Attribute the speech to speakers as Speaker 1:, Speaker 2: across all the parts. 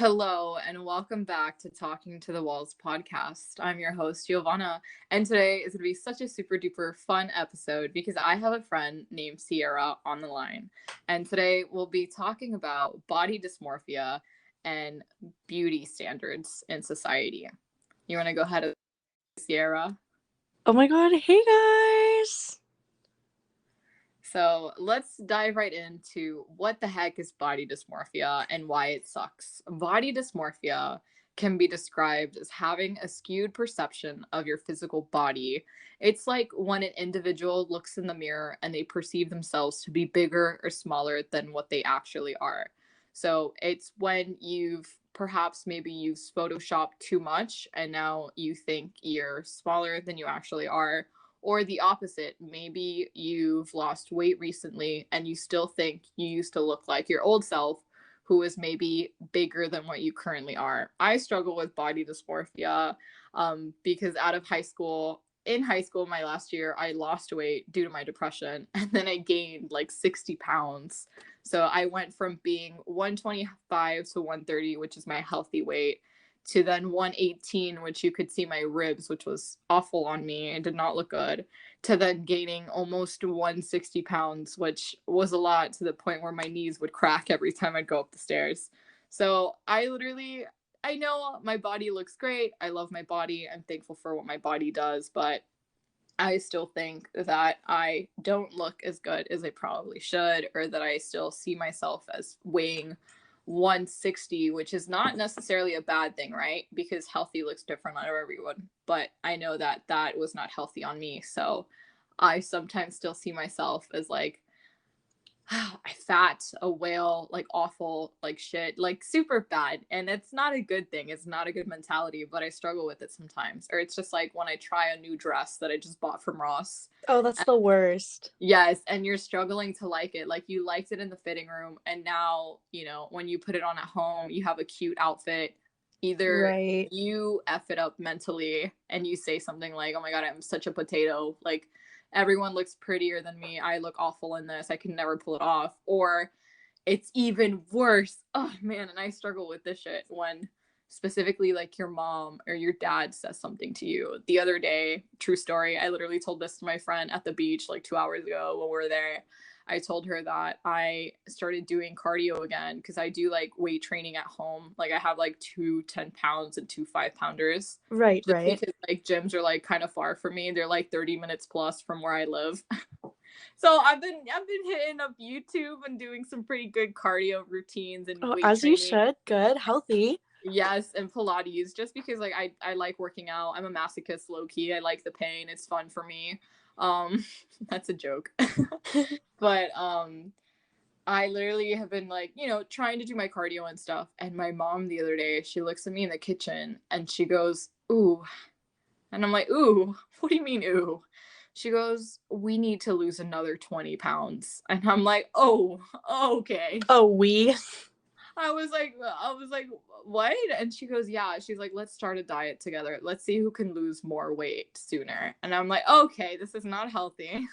Speaker 1: Hello, and welcome back to Talking to the Walls podcast. I'm your host, Giovanna, and today is going to be such a super duper fun episode because I have a friend named Ciara on the line. And today we'll be talking about body dysmorphia and beauty standards in society. You want to go ahead, Ciara?
Speaker 2: Oh my god, hey guys!
Speaker 1: So let's dive right into what the heck is body dysmorphia and why it sucks. Body dysmorphia can be described as having a skewed perception of your physical body. It's like when an individual looks in the mirror and they perceive themselves to be bigger or smaller than what they actually are. So it's when maybe you've photoshopped too much and now you think you're smaller than you actually are, or the opposite, maybe you've lost weight recently and you still think you used to look like your old self, who is maybe bigger than what you currently are. I struggle with body dysmorphia because in high school, my last year, I lost weight due to my depression, and then I gained like 60 pounds. So I went from being 125 to 130, which is my healthy weight, to then 118, which you could see my ribs, which was awful on me. It did not look good, to then gaining almost 160 pounds, which was a lot, to the point where my knees would crack every time I'd go up the stairs. So I know my body looks great. I love my body. I'm thankful for what my body does, but I still think that I don't look as good as I probably should, or that I still see myself as weighing 160, which is not necessarily a bad thing, right? Because healthy looks different on everyone. But I know that that was not healthy on me. So I sometimes still see myself as like fat, a whale, like awful, like shit, like super bad. And it's not a good thing. It's not a good mentality, but I struggle with it sometimes. Or it's just like when I try a new dress that I just bought from Ross.
Speaker 2: Oh, that's the worst.
Speaker 1: Yes, and you're struggling to like it. Like you liked it in the fitting room, and now, when you put it on at home, you have a cute outfit. Either
Speaker 2: Right.
Speaker 1: you F it up mentally and you say something like, oh my God, I'm such a potato. Like everyone looks prettier than me. I look awful in this. I can never pull it off. Or it's even worse. Oh man, and I struggle with this shit when specifically like your mom or your dad says something to you. The other day, true story, I literally told this to my friend at the beach like 2 hours ago when we were there. I told her that I started doing cardio again because I do like weight training at home. Like I have like 2 10 pounds and 2 5-pounders.
Speaker 2: Right,
Speaker 1: Just
Speaker 2: right.
Speaker 1: because like gyms are like kind of far from me. They're like 30 minutes plus from where I live. So I've been hitting up YouTube and doing some pretty good cardio routines and
Speaker 2: Oh,
Speaker 1: weight
Speaker 2: as you
Speaker 1: training.
Speaker 2: should. Good, healthy.
Speaker 1: Yes, and Pilates, just because like I like working out. I'm a masochist low key. I like the pain. It's fun for me. Um that's a joke. But I literally have been like, trying to do my cardio and stuff. And my mom the other day, she looks at me in the kitchen and she goes, "Ooh." And I'm like, "Ooh, what do you mean ooh?" She goes, "We need to lose another 20 pounds." And I'm like, "Oh, okay."
Speaker 2: Oh, we.
Speaker 1: I was like, what? And she goes, yeah. She's like, let's start a diet together. Let's see who can lose more weight sooner. And I'm like, okay, this is not healthy.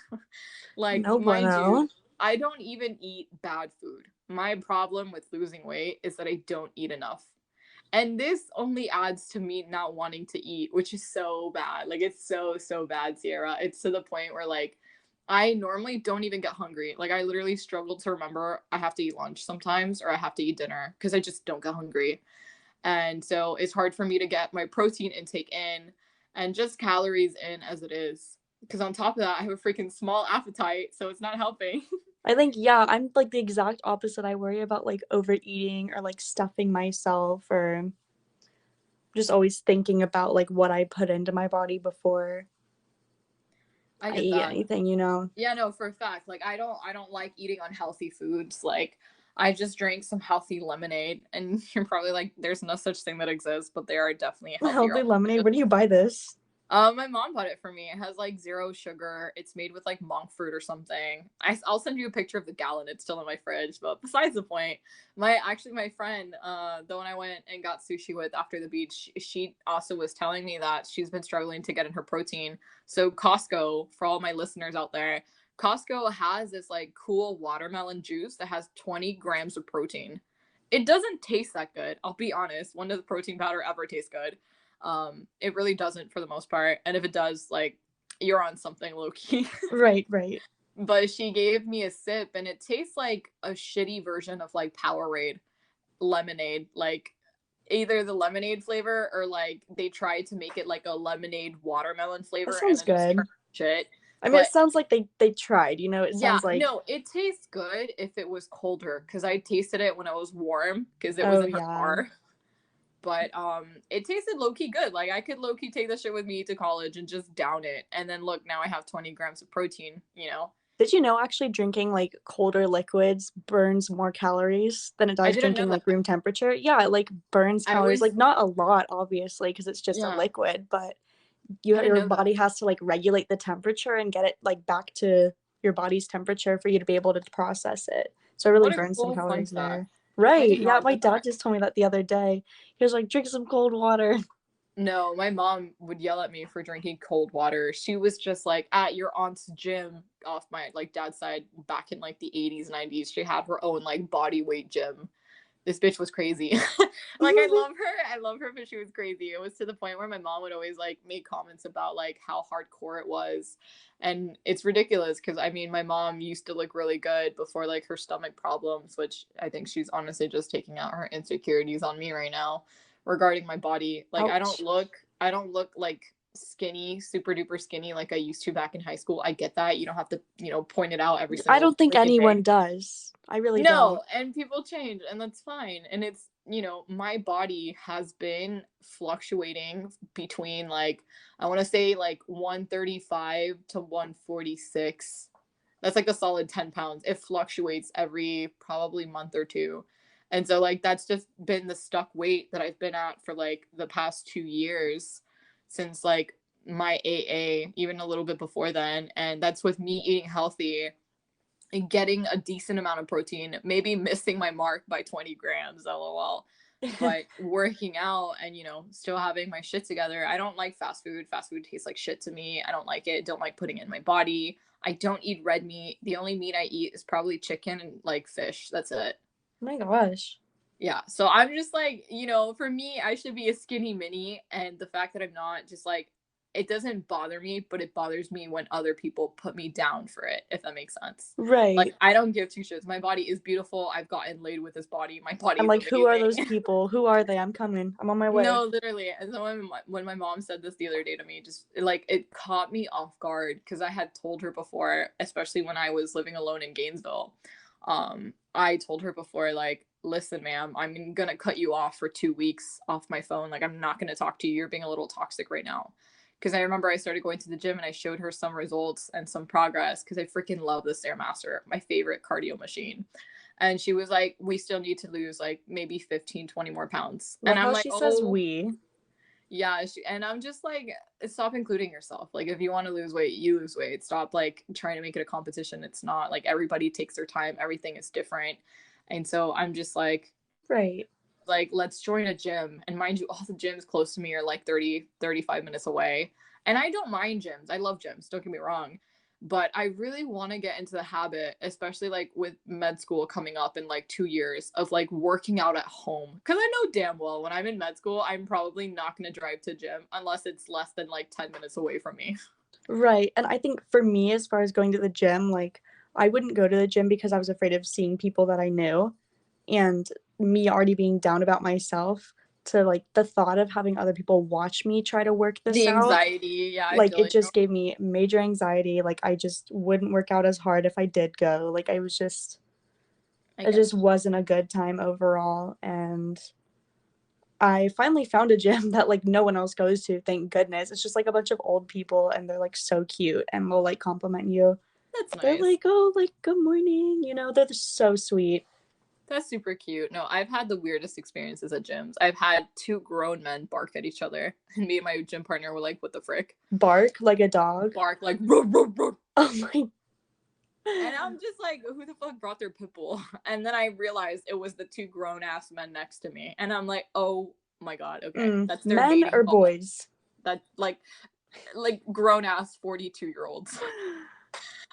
Speaker 1: Like,
Speaker 2: No
Speaker 1: mind you,
Speaker 2: bueno.
Speaker 1: I don't even eat bad food. My problem with losing weight is that I don't eat enough. And this only adds to me not wanting to eat, which is so bad. Like, it's so, so bad, Ciara. It's to the point where, like, I normally don't even get hungry. Like, I literally struggle to remember I have to eat lunch sometimes or I have to eat dinner because I just don't get hungry. And so it's hard for me to get my protein intake in and just calories in as it is. Because on top of that, I have a freaking small appetite, so it's not helping.
Speaker 2: I think, yeah, I'm like the exact opposite. I worry about like overeating or like stuffing myself or just always thinking about like what I put into my body before
Speaker 1: I
Speaker 2: I
Speaker 1: get
Speaker 2: eat
Speaker 1: that.
Speaker 2: anything.
Speaker 1: Yeah, no, for a fact. Like I don't like eating unhealthy foods. Like I just drank some healthy lemonade and you're probably like, there's no such thing that exists, but there are definitely healthier
Speaker 2: Healthy lemonade,
Speaker 1: alternatives.
Speaker 2: where do you buy this?
Speaker 1: My mom bought it for me. It has like zero sugar. It's made with like monk fruit or something. I'll send you a picture of the gallon. It's still in my fridge. But besides the point, my friend, the one I went and got sushi with after the beach, she also was telling me that she's been struggling to get in her protein. So Costco, for all my listeners out there, Costco has this like cool watermelon juice that has 20 grams of protein. It doesn't taste that good. I'll be honest. When does the protein powder ever taste good? It really doesn't for the most part. And if it does, like, you're on something low key.
Speaker 2: Right, right.
Speaker 1: But she gave me a sip and it tastes like a shitty version of like Powerade lemonade. Like either the lemonade flavor or like they tried to make it like a lemonade watermelon
Speaker 2: That
Speaker 1: flavor and
Speaker 2: sounds
Speaker 1: then just
Speaker 2: good.
Speaker 1: turned shit.
Speaker 2: I mean, it
Speaker 1: But
Speaker 2: sounds like they tried, you know, it
Speaker 1: yeah,
Speaker 2: sounds like,
Speaker 1: no, it tastes good if it was colder because I tasted it when it was warm because it was
Speaker 2: oh
Speaker 1: in her
Speaker 2: yeah.
Speaker 1: car. But it tasted low key good. Like I could low key take this shit with me to college and just down it. And then look, now I have 20 grams of protein, you know.
Speaker 2: Did you know actually drinking like colder liquids burns more calories than it
Speaker 1: I
Speaker 2: does
Speaker 1: didn't know
Speaker 2: drinking
Speaker 1: that.
Speaker 2: like room temperature? Yeah, it like burns
Speaker 1: I
Speaker 2: calories,
Speaker 1: always
Speaker 2: like not a lot, obviously, because it's just a
Speaker 1: yeah,
Speaker 2: liquid, but
Speaker 1: I didn't
Speaker 2: your
Speaker 1: know that.
Speaker 2: body has to like regulate the temperature and get it like back to your body's temperature for you to be able to process it. So it really
Speaker 1: What a
Speaker 2: burns some
Speaker 1: cool fun
Speaker 2: calories
Speaker 1: fact.
Speaker 2: there.
Speaker 1: I
Speaker 2: Right.
Speaker 1: did
Speaker 2: Yeah,
Speaker 1: not
Speaker 2: my
Speaker 1: know
Speaker 2: dad
Speaker 1: that.
Speaker 2: just told me that the other day. He was like, drink some cold water.
Speaker 1: No, my mom would yell at me for drinking cold water. She was just like at your aunt's gym off my like dad's side back in like the 80s, 90s. She had her own like body weight gym. This bitch was crazy. Like I love her. I love her, but she was crazy. It was to the point where my mom would always like make comments about like how hardcore it was. And it's ridiculous because I mean my mom used to look really good before like her stomach problems, which I think she's honestly just taking out her insecurities on me right now regarding my body. Like
Speaker 2: Ouch.
Speaker 1: I don't look like skinny, super duper skinny like I used to back in high school. I get that. You don't have to, you know, point it out every
Speaker 2: I
Speaker 1: single
Speaker 2: don't think
Speaker 1: freaking day.
Speaker 2: anyone does. I really don't.
Speaker 1: No, and people change, and that's fine. And it's, you know, my body has been fluctuating between like, I want to say like 135 to 146. That's like a solid 10 pounds. It fluctuates every probably month or two. And so, like, that's just been the stuck weight that I've been at for like the past 2 years since like my AA, even a little bit before then. And that's with me eating healthy and getting a decent amount of protein, maybe missing my mark by 20 grams, lol. But working out and, you know, still having my shit together. I don't like fast food. Fast food tastes like shit to me. I don't like it. Don't like putting it in my body. I don't eat red meat. The only meat I eat is probably chicken and like fish. That's it.
Speaker 2: Oh my gosh.
Speaker 1: Yeah. So I'm just like, you know, for me, I should be a skinny mini. And the fact that I'm not, just like, it doesn't bother me, but it bothers me when other people put me down for it, if that makes sense. Like,
Speaker 2: Right.
Speaker 1: I don't give two shits. My body is beautiful. I've gotten laid with this body. My body
Speaker 2: I'm
Speaker 1: is
Speaker 2: like, who are those
Speaker 1: amazing.
Speaker 2: people? Who are they? I'm coming. I'm on my way.
Speaker 1: No, literally. And so when my mom said this the other day to me, just like it caught me off guard because I had told her before, especially when I was living alone in Gainesville. I told her before, like, listen, ma'am, I'm gonna cut you off for 2 weeks off my phone. Like, I'm not gonna talk to you. You're being a little toxic right now. Because I remember I started going to the gym and I showed her some results and some progress because I freaking love the Stairmaster, my favorite cardio machine. And she was like, we still need to lose like maybe 15, 20 more pounds. And
Speaker 2: Love
Speaker 1: I'm
Speaker 2: how
Speaker 1: like,
Speaker 2: she says
Speaker 1: oh,
Speaker 2: we.
Speaker 1: yeah. And I'm just like, stop including yourself. Like, if you want to lose weight, you lose weight. Stop like trying to make it a competition. It's not like everybody takes their time, everything is different. And so I'm just
Speaker 2: Right.
Speaker 1: like, let's join a gym. And mind you, all the gyms close to me are like 30, 35 minutes away. And I don't mind gyms. I love gyms. Don't get me wrong. But I really want to get into the habit, especially like with med school coming up in like 2 years, of like working out at home. Cause I know damn well when I'm in med school, I'm probably not going to drive to gym unless it's less than like 10 minutes away from me.
Speaker 2: Right. And I think for me, as far as going to the gym, like I wouldn't go to the gym because I was afraid of seeing people that I knew and me already being down about myself to like the thought of having other people watch me try to work this
Speaker 1: The
Speaker 2: out.
Speaker 1: anxiety. Yeah, I
Speaker 2: Like
Speaker 1: feel
Speaker 2: it
Speaker 1: you.
Speaker 2: just gave me major anxiety. Like I just wouldn't work out as hard if I did go. Like I was just,
Speaker 1: I
Speaker 2: it
Speaker 1: get
Speaker 2: just wasn't a good time overall. And I finally found a gym that like no one else goes to, thank goodness. It's just like a bunch of old people and they're like so cute and will like compliment you.
Speaker 1: That's
Speaker 2: They're
Speaker 1: nice.
Speaker 2: like, oh, like good morning, you know, they're just so sweet.
Speaker 1: That's super cute. No, I've had the weirdest experiences at gyms. I've had two grown men bark at each other, and me and my gym partner were like, "What the frick?"
Speaker 2: Bark like a dog.
Speaker 1: Bark like ruh, ruh, ruh.
Speaker 2: Oh my.
Speaker 1: And I'm just like, who the fuck brought their pit bull? And then I realized it was the two grown ass men next to me, and I'm like, oh my god, okay, that's their
Speaker 2: Men
Speaker 1: mating
Speaker 2: or
Speaker 1: call.
Speaker 2: boys?
Speaker 1: That like grown ass 42-year-olds.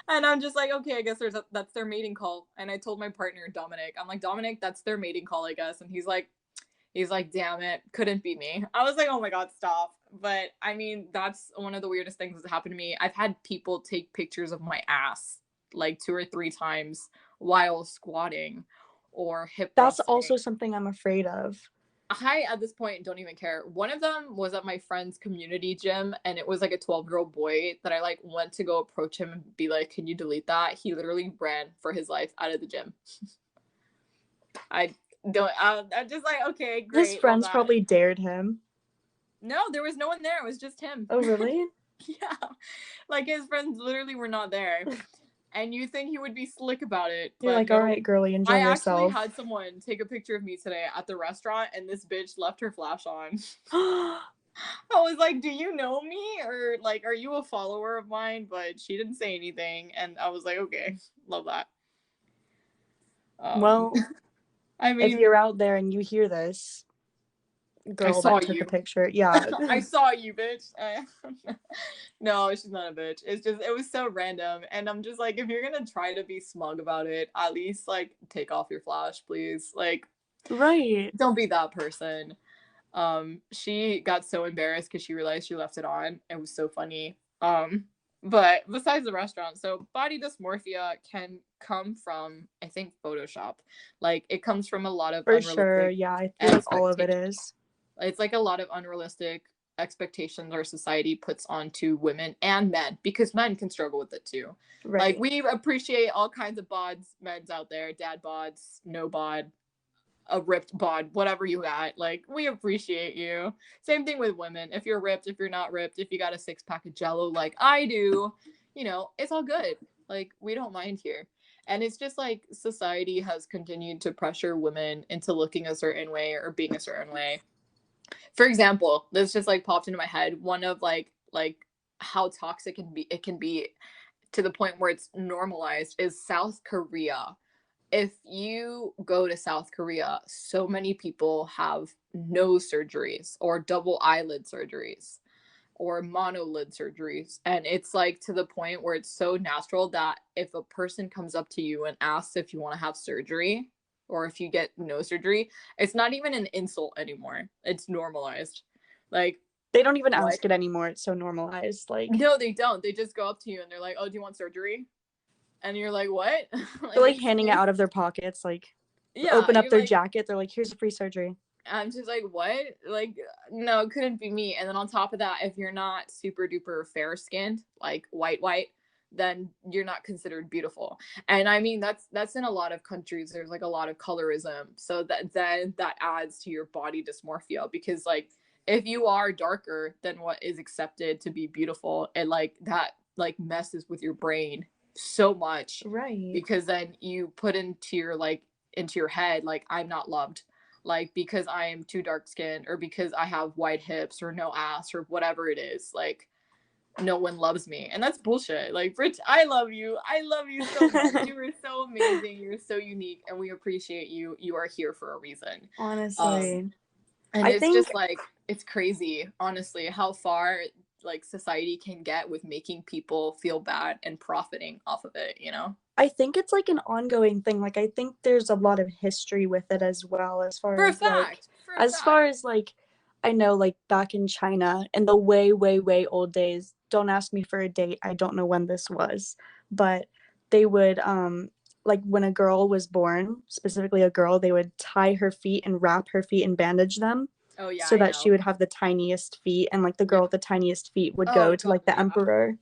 Speaker 1: And I'm just like, okay, I guess that's their mating call. And I told my partner, Dominic, I'm like, Dominic, that's their mating call, I guess. And he's like, damn it, couldn't be me. I was like, oh my God, stop. But I mean, that's one of the weirdest things that's happened to me. I've had people take pictures of my ass like 2 or 3 times while squatting or hip
Speaker 2: That's
Speaker 1: thrusting.
Speaker 2: also something I'm afraid of.
Speaker 1: I, at this point, don't even care. One of them was at my friend's community gym, and it was like a 12-year-old boy that I like went to go approach him and be like, can you delete that? He literally ran for his life out of the gym. I don't, I'm just like, okay, great.
Speaker 2: His friends probably dared him.
Speaker 1: No, there was no one there. It was just him.
Speaker 2: Oh, really?
Speaker 1: Yeah. Like his friends literally were not there. And you think he would be slick about it.
Speaker 2: You're
Speaker 1: But
Speaker 2: like,
Speaker 1: no.
Speaker 2: all right, girlie, enjoy yourself.
Speaker 1: I actually had someone take a picture of me today at the restaurant, and this bitch left her flash on. I was like, do you know me? Or like, are you a follower of mine? But she didn't say anything. And I was like, okay, love that.
Speaker 2: Well,
Speaker 1: I mean,
Speaker 2: if you're out there and you hear this, girl that took a picture. Yeah.
Speaker 1: I saw you, bitch. No, she's not a bitch. It's just, it was so random. And I'm just like, if you're gonna try to be smug about it, at least like take off your flash, please. Like,
Speaker 2: right.
Speaker 1: Don't be that person. She got so embarrassed because she realized she left it on. It was so funny. But besides the restaurant, so body dysmorphia can come from, I think, Photoshop. Like, it comes from a lot of
Speaker 2: For sure, yeah, I feel like all of it is.
Speaker 1: It's like a lot of unrealistic expectations our society puts onto women and men, because men can struggle with it too. Right. Like, we appreciate all kinds of bods, men's out there, dad bods, no bod, a ripped bod, whatever you got. Like, we appreciate you. Same thing with women. If you're ripped, if you're not ripped, if you got a 6-pack of Jello like I do, you know, it's all good. Like, we don't mind here. And it's just like society has continued to pressure women into looking a certain way or being a certain way. For example, this just like popped into my head. One of like how toxic it can be to the point where it's normalized is South Korea. If you go to South Korea, so many people have nose surgeries or double eyelid surgeries or monolid surgeries. And it's like to the point where it's so natural that if a person comes up to you and asks if you want to have surgery or if you get nose surgery, it's not even an insult anymore. It's normalized. Like,
Speaker 2: they don't even ask it anymore. It's so normalized. Like,
Speaker 1: no, they don't. They just go up to you and they're like, oh, do you want surgery? And you're like, what?
Speaker 2: They're like handing it out of their pockets, like, yeah, open up their jacket. They're like, here's a free surgery.
Speaker 1: I'm just like, what? Like, no, it couldn't be me. And then on top of that, if you're not super duper fair skinned, like white, then you're not considered beautiful. And I mean, that's in a lot of countries. There's like a lot of colorism. So that adds to your body dysmorphia, because like, if you are darker than what is accepted to be beautiful, and like that like messes with your brain so much,
Speaker 2: right?
Speaker 1: Because then you put into your head like, I'm not loved, like, because I am too dark skinned, or because I have wide hips or no ass or whatever it is, like, no one loves me. And that's bullshit. Like, Rich, I love you so much. You are so amazing, you're so unique, and we appreciate you. You are here for a reason,
Speaker 2: honestly.
Speaker 1: And it's just like, it's crazy, honestly, how far like society can get with making people feel bad and profiting off of it, you know?
Speaker 2: I think it's like an ongoing thing. Like, I think there's a lot of history with it as well, as far as like, I know, like, back in China in the way old days, don't ask me for a date, I don't know when this was, but they would like, when a girl was born, specifically a girl, they would tie her feet and wrap her feet and bandage them.
Speaker 1: Oh yeah.
Speaker 2: So that she would have the tiniest feet, and like the girl with the tiniest feet would go to like the emperor.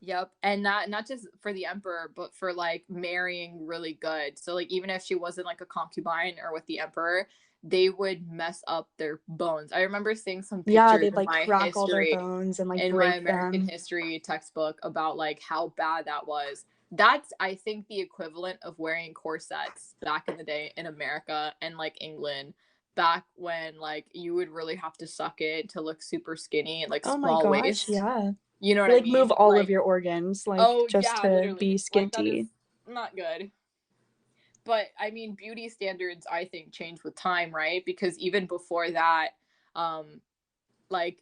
Speaker 1: Yep. And not just for the emperor, but for like marrying really good. So like, even if she wasn't like a concubine or with the emperor, they would mess up their bones. I remember seeing some pictures
Speaker 2: they'd like crack all their bones and like
Speaker 1: in
Speaker 2: break
Speaker 1: my American
Speaker 2: them.
Speaker 1: history textbook about like how bad that was. That's, I think, the equivalent of wearing corsets back in the day in America and like England, back when like you would really have to suck it to look super skinny, like small waist.
Speaker 2: Yeah.
Speaker 1: You know what
Speaker 2: I mean?
Speaker 1: Like,
Speaker 2: move all of your organs, like, just to
Speaker 1: literally
Speaker 2: be skinty.
Speaker 1: Like, not good. But I mean, beauty standards, I think, change with time, right? Because even before that, like,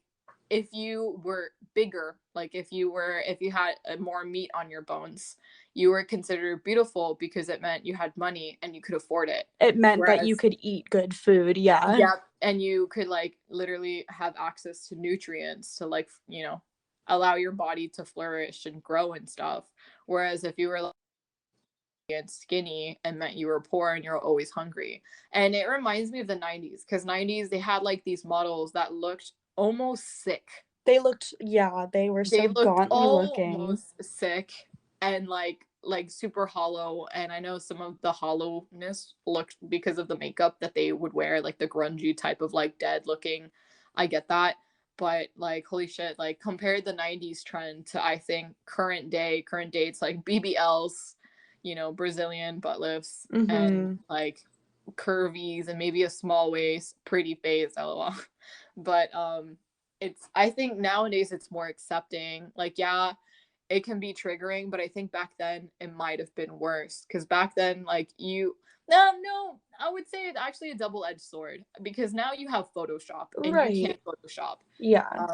Speaker 1: if you were bigger, like if you had more meat on your bones, you were considered beautiful because it meant you had money and you could afford it.
Speaker 2: It meant that you
Speaker 1: Whereas,
Speaker 2: could eat good food. Yeah.
Speaker 1: yeah, and you could like literally have access to nutrients to like, allow your body to flourish and grow and stuff. Whereas if you were like and skinny, it meant you were poor and you're always hungry. And it reminds me of the 90s, because 90s they had like these models that looked almost sick.
Speaker 2: They looked, yeah, they were
Speaker 1: They
Speaker 2: so
Speaker 1: looked
Speaker 2: gauntly looking.
Speaker 1: almost sick and like super hollow. And I know some of the hollowness looked because of the makeup that they would wear, like the grungy type of like dead looking. I get that. But like holy shit, like compared the 90s trend to I think current dates like BBLs, Brazilian butt lifts and
Speaker 2: Mm-hmm.
Speaker 1: like curvies and maybe a small waist, pretty face, lol. But I think nowadays it's more accepting. Like, yeah, it can be triggering, but I think back then it might have been worse. Because back then, like no, I would say it's actually a double-edged sword, because now you have Photoshop and you
Speaker 2: Right.
Speaker 1: can't Photoshop.
Speaker 2: Yeah.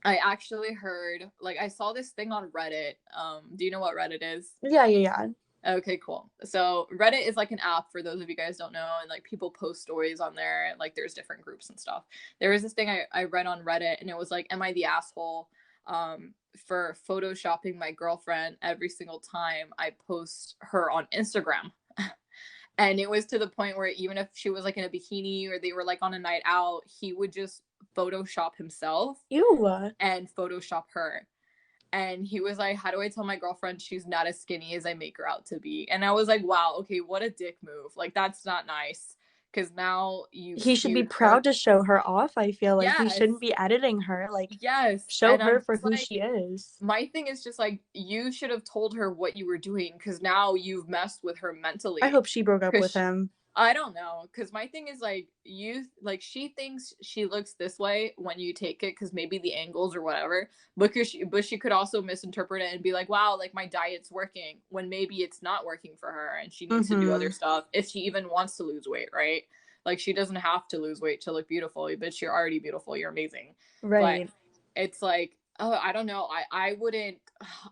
Speaker 1: I actually heard, like, I saw this thing on Reddit. Do you know what Reddit is?
Speaker 2: Yeah.
Speaker 1: Okay, cool. So Reddit is like an app, for those of you guys don't know, and like people post stories on there, and like there's different groups and stuff. There was this thing I read on Reddit, and it was like, am I the asshole for photoshopping my girlfriend every single time I post her on Instagram? And it was to the point where even if she was like in a bikini or they were like on a night out, he would just Photoshop himself
Speaker 2: Ew.
Speaker 1: and Photoshop her. And he was like, how do I tell my girlfriend she's not as skinny as I make her out to be? And I was like, wow, okay, what a dick move. Like, that's not nice. Because now you've
Speaker 2: He should be
Speaker 1: skewed her.
Speaker 2: proud to show her off. I feel like he
Speaker 1: Yes.
Speaker 2: shouldn't be editing her. Like,
Speaker 1: Yes.
Speaker 2: show
Speaker 1: And
Speaker 2: her
Speaker 1: I'm
Speaker 2: for
Speaker 1: just
Speaker 2: who
Speaker 1: like,
Speaker 2: she is.
Speaker 1: my thing is just like, you should have told her what you were doing, because now you've messed with her
Speaker 2: I
Speaker 1: mentally.
Speaker 2: hope she broke up with
Speaker 1: Because
Speaker 2: him.
Speaker 1: I don't know, because my thing is like, she thinks she looks this way when you take it, because maybe the angles or whatever, but she could also misinterpret it and be like, wow, like my diet's working, when maybe it's not working for her and she needs to do other
Speaker 2: Mm-hmm.
Speaker 1: stuff if she even wants to lose weight, right? Like, she doesn't have to lose weight to look beautiful, but you're already beautiful, you're amazing. But
Speaker 2: Right.
Speaker 1: it's like, oh, I don't know, I wouldn't,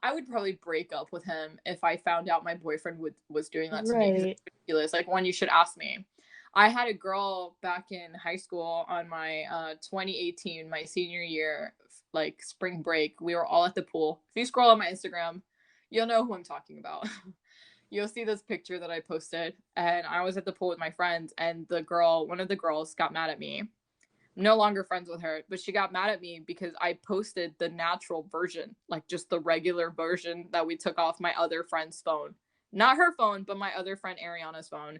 Speaker 1: I would probably break up with him if I found out my boyfriend was doing that to me, because
Speaker 2: Right.
Speaker 1: it's ridiculous. Like, one, you should ask me. I had a girl back in high school on my 2018, my senior year, like spring break. We were all at the pool. If you scroll on my Instagram, you'll know who I'm talking about. You'll see this picture that I posted, and I was at the pool with my friends, and one of the girls got mad at me. No longer friends with her, but she got mad at me because I posted the natural version, like just the regular version that we took off my other friend's phone. Not her phone, but my other friend Ariana's phone.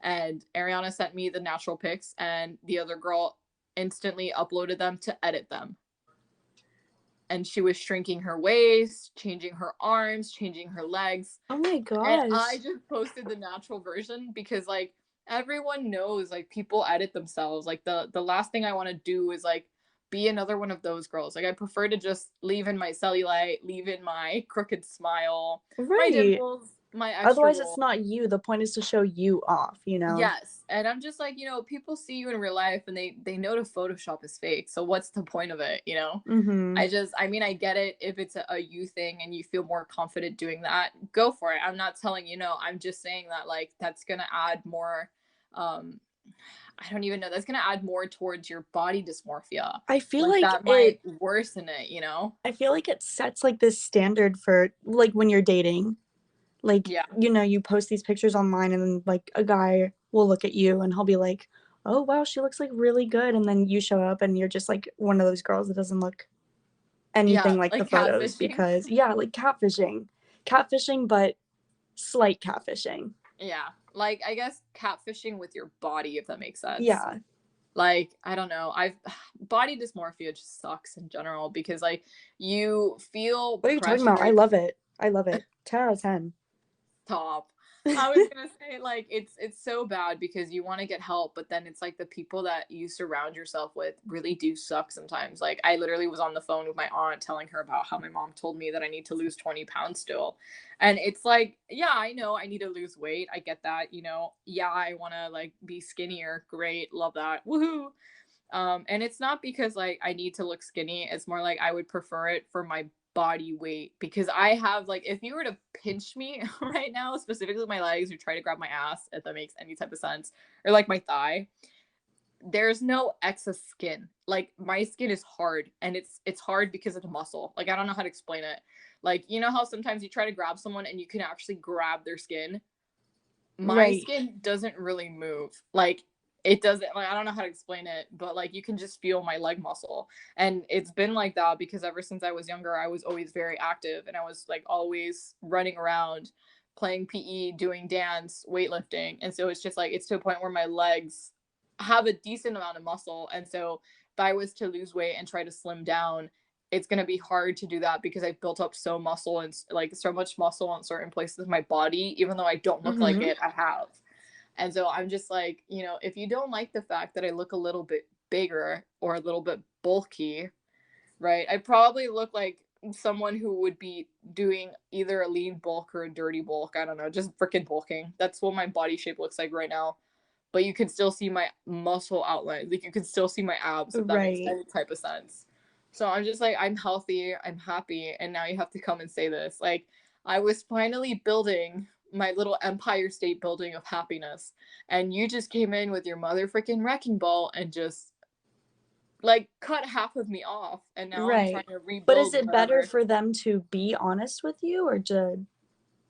Speaker 1: And Ariana sent me the natural pics, and the other girl instantly uploaded them to edit them. And she was shrinking her waist, changing her arms, changing her legs.
Speaker 2: Oh my
Speaker 1: And
Speaker 2: gosh.
Speaker 1: I just posted the natural version because, like, everyone knows, like, people edit themselves. Like, the last thing I want to do is like be another one of those girls. Like, I prefer to just leave in my cellulite, leave in my crooked smile, my
Speaker 2: Right.
Speaker 1: dimples, my extra
Speaker 2: Otherwise, it's
Speaker 1: roll.
Speaker 2: not you. The point is to show you off, you know?
Speaker 1: Yes. And I'm just like, people see you in real life and they know to Photoshop is fake. So what's the point of it?
Speaker 2: Mm-hmm.
Speaker 1: I get it. If it's a you thing and you feel more confident doing that, go for it. I'm not telling you no. I'm just saying that, like, that's going to add more, I don't even know. That's going to add more towards your body dysmorphia.
Speaker 2: I feel
Speaker 1: Like,
Speaker 2: like
Speaker 1: that might worsen it?
Speaker 2: I feel like it sets like this standard for like when you're dating. Like,
Speaker 1: Yeah.
Speaker 2: you post these pictures online and then like a guy will look at you and he'll be like, oh wow, she looks like really good. And then you show up and you're just like one of those girls that doesn't look
Speaker 1: Yeah.
Speaker 2: anything like the
Speaker 1: Like
Speaker 2: photos
Speaker 1: catfishing.
Speaker 2: because, yeah, like catfishing. Catfishing, but slight catfishing.
Speaker 1: Yeah. Like, I guess catfishing with your body, if that makes sense.
Speaker 2: Yeah.
Speaker 1: Like, I don't know, body dysmorphia just sucks in general, because like you feel
Speaker 2: What are you talking about? I
Speaker 1: pressured.
Speaker 2: love it. I love it. 10 out of 10.
Speaker 1: Stop. I was gonna say, like, it's so bad because you want to get help, but then it's like the people that you surround yourself with really do suck sometimes. Like, I literally was on the phone with my aunt telling her about how my mom told me that I need to lose 20 pounds still. And it's like, yeah, I know I need to lose weight. I get that. Yeah, I want to like be skinnier. Great. Love that. Woohoo. And it's not because like I need to look skinny. It's more like I would prefer it for my body weight, because I have like, if you were to pinch me right now, specifically my legs, or try to grab my ass, if that makes any type of sense, or like my thigh, there's no excess skin. Like my skin is hard, and it's hard because of the muscle. Like I don't know how to explain it. Like, you know how sometimes you try to grab someone and you can actually grab their skin? My
Speaker 2: Right.
Speaker 1: skin doesn't really move. Like it doesn't, like, I don't know how to explain it, but like you can just feel my leg muscle. And it's been like that because ever since I was younger, I was always very active, and I was like always running around, playing PE, doing dance, weightlifting. And so it's just like, it's to a point where my legs have a decent amount of muscle. And so if I was to lose weight and try to slim down, it's going to be hard to do that because I've built up so muscle and like so much muscle in certain places of my body, even though I don't look like it, I have. And so I'm just like, you know, if you don't like the fact that I look a little bit bigger or a little bit bulky, right? I probably look like someone who would be doing either a lean bulk or a dirty bulk. I don't know, just freaking bulking. That's what my body shape looks like right now. But you can still see my muscle outline. Like you can still see my abs, if that makes
Speaker 2: Right.
Speaker 1: any type of sense. So I'm just like, I'm healthy, I'm happy, and now you have to come and say this. Like, I was finally building my little Empire State Building of happiness, and you just came in with your mother freaking wrecking ball and just like cut half of me off, and now I'm trying
Speaker 2: Right.
Speaker 1: to
Speaker 2: But is
Speaker 1: rebuild
Speaker 2: it better
Speaker 1: wherever.
Speaker 2: for them to be honest with you, or to,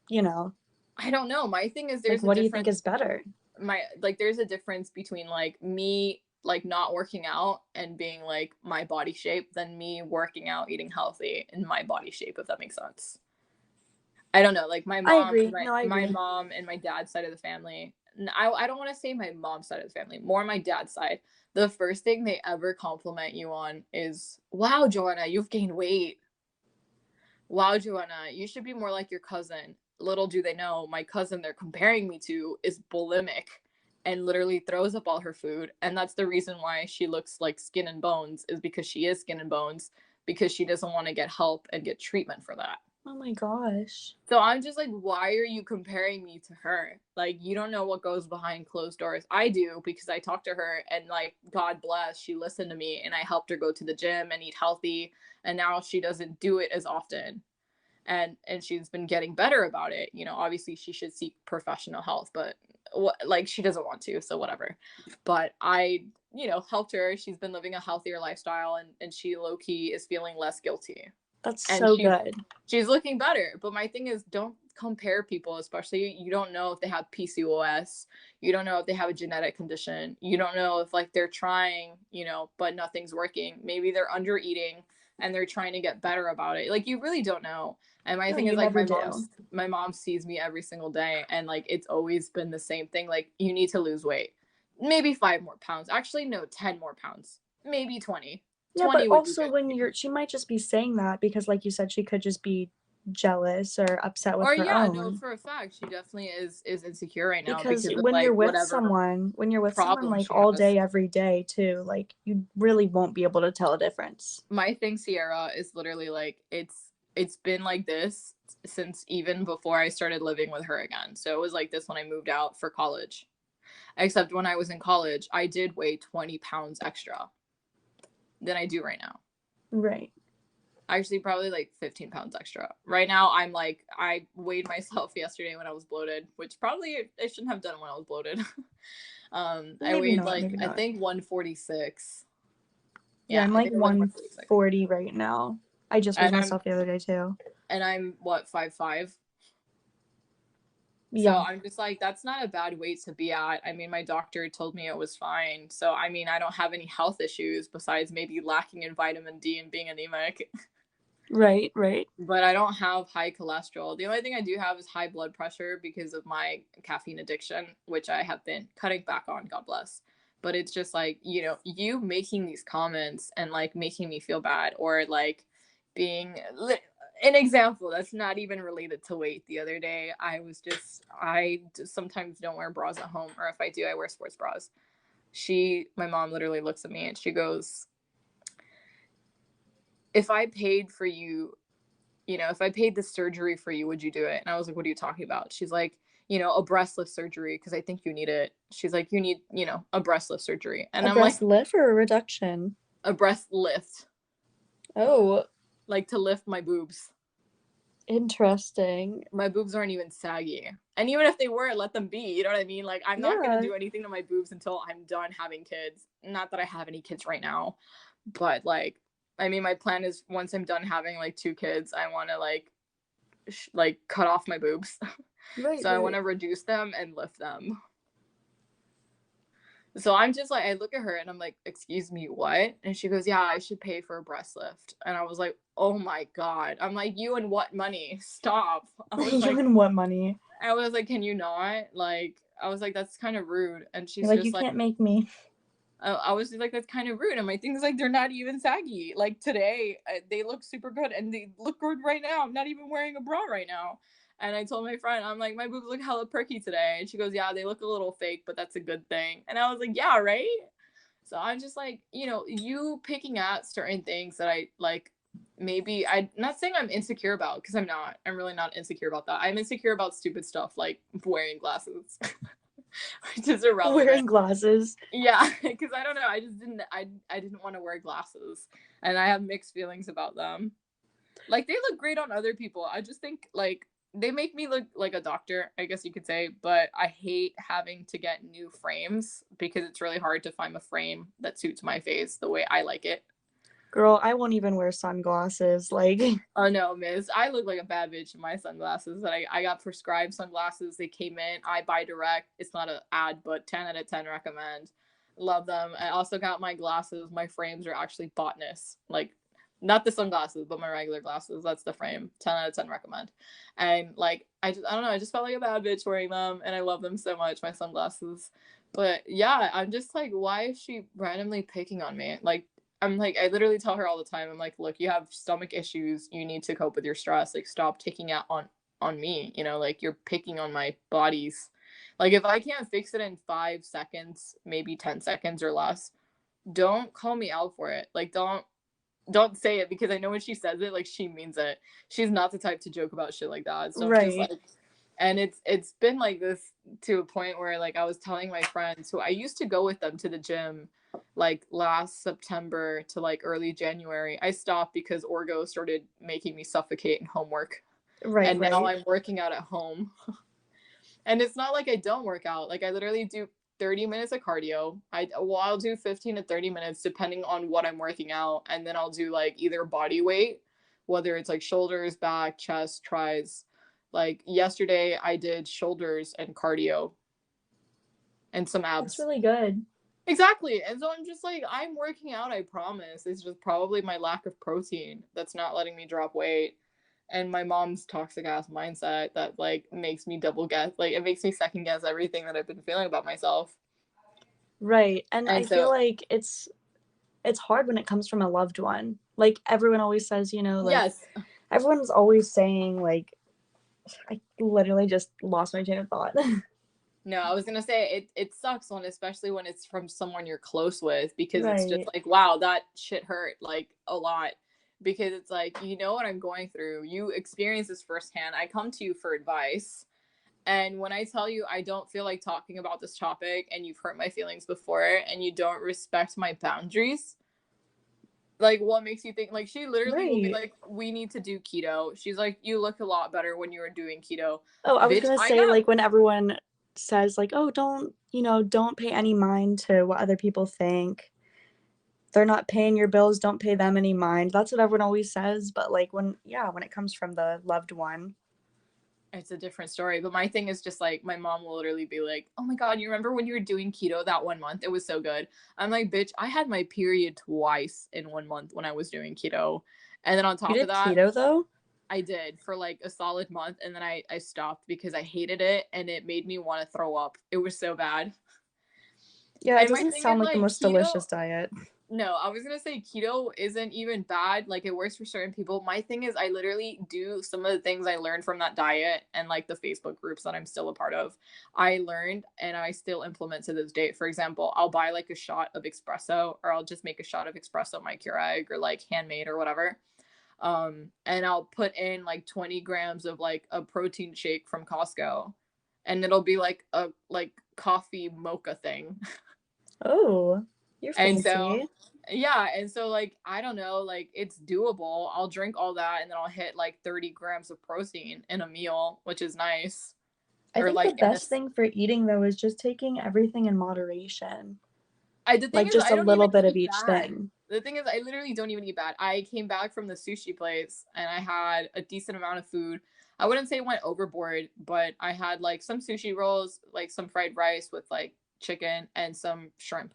Speaker 2: you know,
Speaker 1: I don't know. My thing is,
Speaker 2: like,
Speaker 1: there's a
Speaker 2: what do you think
Speaker 1: difference.
Speaker 2: is better?
Speaker 1: There's a difference between like me like not working out and being like my body shape than me working out, eating healthy in my body shape, if that makes sense. I don't know, like my
Speaker 2: I
Speaker 1: mom and
Speaker 2: agree.
Speaker 1: my
Speaker 2: No, I
Speaker 1: my
Speaker 2: agree.
Speaker 1: mom and my dad's side of the family. I don't want to say my mom's side of the family, more my dad's side. The first thing they ever compliment you on is, "Wow, Joanna, you've gained weight. Wow, Joanna, you should be more like your cousin." Little do they know, my cousin they're comparing me to is bulimic and literally throws up all her food. And that's the reason why she looks like skin and bones, is because she is skin and bones, because she doesn't want to get help and get treatment for that.
Speaker 2: Oh my gosh.
Speaker 1: So I'm just like, why are you comparing me to her? Like, you don't know what goes behind closed doors. I do, because I talked to her, and like, God bless, she listened to me, and I helped her go to the gym and eat healthy. And now she doesn't do it as often. And she's been getting better about it. You know, obviously she should seek professional health, but like she doesn't want to, so whatever. But I, you know, helped her. She's been living a healthier lifestyle, and she low key is feeling less guilty,
Speaker 2: That's
Speaker 1: and
Speaker 2: so good.
Speaker 1: she's looking better. But my thing is, don't compare people, especially you don't know if they have PCOS, you don't know if they have a genetic condition, you don't know if like they're trying, you know, but nothing's working. Maybe they're under eating and they're trying to get better about it. Like you really don't know. And my
Speaker 2: No,
Speaker 1: thing is
Speaker 2: you
Speaker 1: like
Speaker 2: never do.
Speaker 1: my mom sees me every single day, and like it's always been the same thing. Like, you need to lose weight. Maybe 5 more pounds. Actually, no, 10 more pounds. Maybe 20.
Speaker 2: Yeah, but
Speaker 1: 20 would be
Speaker 2: also
Speaker 1: good.
Speaker 2: when she might just be saying that because, like you said, she could just be jealous or upset with
Speaker 1: Or
Speaker 2: her
Speaker 1: yeah, no,
Speaker 2: own.
Speaker 1: for a fact, she definitely is insecure right now
Speaker 2: Because
Speaker 1: because of like whatever
Speaker 2: when you're with someone
Speaker 1: problem
Speaker 2: like
Speaker 1: she
Speaker 2: all
Speaker 1: has.
Speaker 2: day, every day too, like you really won't be able to tell a difference.
Speaker 1: My thing, Ciara, is literally like it's been like this since even before I started living with her again. So it was like this when I moved out for college. Except when I was in college, I did weigh 20 pounds extra than I do right now.
Speaker 2: Right.
Speaker 1: Actually, probably like 15 pounds extra. Right now, I'm like, I weighed myself yesterday when I was bloated, which probably I shouldn't have done when I was bloated. I
Speaker 2: Maybe
Speaker 1: weighed
Speaker 2: not,
Speaker 1: like,
Speaker 2: maybe
Speaker 1: I
Speaker 2: not.
Speaker 1: think 146.
Speaker 2: Yeah,
Speaker 1: Yeah,
Speaker 2: I'm
Speaker 1: I
Speaker 2: like
Speaker 1: think it was like 146.
Speaker 2: 140 right now. I just weighed
Speaker 1: And I'm
Speaker 2: myself the other day too.
Speaker 1: and I'm what, 5'5". So
Speaker 2: Yeah.
Speaker 1: I'm just like, that's not a bad weight to be at. I mean, my doctor told me it was fine. So I mean, I don't have any health issues besides maybe lacking in vitamin D and being anemic.
Speaker 2: Right, right.
Speaker 1: But I don't have high cholesterol. The only thing I do have is high blood pressure because of my caffeine addiction, which I have been cutting back on, God bless. But it's just like, you know, you making these comments and like making me feel bad, or like being an example that's not even related to weight. The other day, I just sometimes don't wear bras at home, or if I do, I wear sports bras. My mom literally looks at me and she goes, if I paid for you, you know, if I paid the surgery for you, would you do it? And I was like, what are you talking about? She's like, a breast lift surgery because I think you need it. She's like, you need, a breast lift surgery. And
Speaker 2: A
Speaker 1: I'm like,
Speaker 2: breast lift or a reduction?
Speaker 1: a breast lift,
Speaker 2: Oh,
Speaker 1: like to lift my boobs.
Speaker 2: interesting.
Speaker 1: My boobs aren't even saggy. And even if they were, let them be. You know what I mean? Like, I'm not going to do anything to my boobs until I'm done having kids. Not that I have any kids right now, but like, I mean, my plan is once I'm done having like 2 kids, I want to like cut off my boobs.
Speaker 2: Right,
Speaker 1: So I want to reduce them and lift them. So I'm just like, I look at her and I'm like, excuse me, what? And she goes, yeah, I should pay for a breast lift. And I was like, oh my God. I'm like, you and what money? Stop.
Speaker 2: You and what money?
Speaker 1: I was like, can you not? Like, I was like, that's kind of rude. And she's
Speaker 2: You're like,
Speaker 1: just
Speaker 2: you can't make me.
Speaker 1: I was just like, that's kind of rude. And my thing's like, they're not even saggy. Like today, they look super good and they look good right now. I'm not even wearing a bra right now. And I told my friend, I'm like, my boobs look hella pricky today. And she goes, yeah, they look a little fake, but that's a good thing. And I was like, yeah, right? So I'm just like, you picking at certain things that I like, maybe I'm not saying I'm insecure about, because I'm not. I'm really not insecure about that. I'm insecure about stupid stuff like wearing glasses, which is irrelevant.
Speaker 2: Wearing glasses.
Speaker 1: Yeah, because I don't know. I just didn't. I didn't want to wear glasses, and I have mixed feelings about them. Like they look great on other people. I just think like they make me look like a doctor, I guess you could say. But I hate having to get new frames because it's really hard to find a frame that suits my face the way I like it.
Speaker 2: Girl, I won't even wear sunglasses. Like,
Speaker 1: oh no, miss. I look like a bad bitch in my sunglasses. That I got prescribed sunglasses. They came in. I buy direct. It's not an ad, but 10 out of 10 recommend. Love them. I also got my glasses. My frames are actually botanists. Like, not the sunglasses, but my regular glasses. That's the frame. 10 out of 10 recommend. And like, I don't know. I just felt like a bad bitch wearing them, and I love them so much. My sunglasses. But yeah, I'm just like, why is she randomly picking on me? Like, I'm like, I literally tell her all the time. I'm like, look, you have stomach issues. You need to cope with your stress. Like, stop taking out on me. Like you're picking on my bodies. Like, if I can't fix it in 5 seconds, maybe 10 seconds or less, don't call me out for it. Like, don't say it, because I know when she says it, like she means it. She's not the type to joke about shit like that. So I'm just like, and it's been like this to a point where like I was telling my friends who I used to go with them to the gym like last September to like early January. I stopped because Orgo started making me suffocate in homework. And now I'm working out at home. And it's not like I don't work out. Like I literally do 30 minutes of cardio. I'll do 15 to 30 minutes depending on what I'm working out. And then I'll do like either body weight, whether it's like shoulders, back, chest, tries. Like yesterday I did shoulders and cardio and some abs.
Speaker 2: That's really good.
Speaker 1: Exactly. And so I'm just like, I'm working out, I promise. It's just probably my lack of protein that's not letting me drop weight. And my mom's toxic ass mindset that like makes me double guess, like it makes me second guess everything that I've been feeling about myself.
Speaker 2: Right. And I feel like it's hard when it comes from a loved one. Like everyone always says, like
Speaker 1: yes,
Speaker 2: everyone's always saying like, I literally just lost my train of thought.
Speaker 1: no, I was gonna say it sucks especially when it's from someone you're close with, because it's just like, wow, that shit hurt like a lot, because it's like, what I'm going through, you experience this firsthand. I come to you for advice, and when I tell you I don't feel like talking about this topic and you've hurt my feelings before and you don't respect my boundaries, like what makes you think, like she literally will be like, we need to do keto. She's like, you look a lot better when you were doing keto.
Speaker 2: Oh, I was gonna say like when everyone says like, oh, don't pay any mind to what other people think. They're not paying your bills, don't pay them any mind. That's what everyone always says. But like when it comes from the loved one,
Speaker 1: it's a different story. But my thing is just like, my mom will literally be like, oh my God, you remember when you were doing keto that 1 month? It was so good. I'm like, bitch, I had my period twice in 1 month when I was doing keto. And then on top of that,
Speaker 2: keto though?
Speaker 1: I did for like a solid month, and then I stopped because I hated it and it made me want to throw up. It was so bad.
Speaker 2: Yeah, it doesn't sound like the most delicious diet.
Speaker 1: No, I was gonna say keto isn't even bad. Like it works for certain people. My thing is I literally do some of the things I learned from that diet and like the Facebook groups that I'm still a part of. I learned and I still implement to this date. For example, I'll buy like a shot of espresso, or I'll just make a shot of espresso, my Keurig, or like handmade or whatever. And I'll put in like 20 grams of like a protein shake from Costco. and it'll be like a coffee mocha thing.
Speaker 2: Oh, you're
Speaker 1: And so
Speaker 2: fancy.
Speaker 1: yeah, and so like I don't know, like it's doable. I'll drink all that and then I'll hit like 30 grams of protein in a meal, which is nice.
Speaker 2: I
Speaker 1: Or
Speaker 2: think the
Speaker 1: like in
Speaker 2: best
Speaker 1: this
Speaker 2: thing for eating though is just taking everything in moderation.
Speaker 1: the thing
Speaker 2: Like
Speaker 1: is
Speaker 2: just
Speaker 1: I
Speaker 2: a
Speaker 1: don't
Speaker 2: little
Speaker 1: even
Speaker 2: bit of
Speaker 1: eat
Speaker 2: each
Speaker 1: bad.
Speaker 2: thing.
Speaker 1: The thing is I literally don't even eat bad. I came back from the sushi place and I had a decent amount of food. I wouldn't say it went overboard, but I had like some sushi rolls, like some fried rice with like chicken and some shrimp.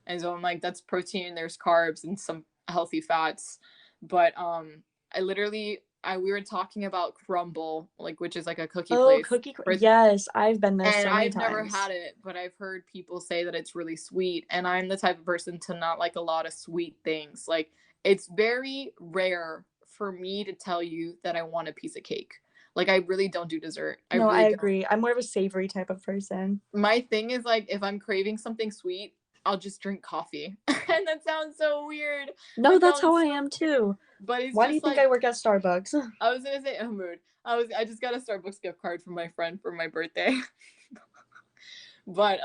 Speaker 1: And so I'm like, that's protein, there's carbs and some healthy fats. But I literally we were talking about Crumble, like which is like a cookie
Speaker 2: Oh,
Speaker 1: place.
Speaker 2: yes, I've been there
Speaker 1: And
Speaker 2: so many
Speaker 1: I've never
Speaker 2: times.
Speaker 1: had it, but I've heard people say that it's really sweet. And I'm the type of person to not like a lot of sweet things. Like it's very rare for me to tell you that I want a piece of cake. Like I really don't do dessert. I
Speaker 2: No, I
Speaker 1: really don't.
Speaker 2: agree. I'm more of a savory type of person.
Speaker 1: My thing is like if I'm craving something sweet, I'll just drink coffee. And that sounds so weird.
Speaker 2: No,
Speaker 1: That
Speaker 2: that's how
Speaker 1: sounds
Speaker 2: I
Speaker 1: so
Speaker 2: am too.
Speaker 1: but it's
Speaker 2: Why do you
Speaker 1: just
Speaker 2: think I
Speaker 1: like
Speaker 2: work at Starbucks?
Speaker 1: I was gonna say a mood. I just got a Starbucks gift card from my friend for my birthday. But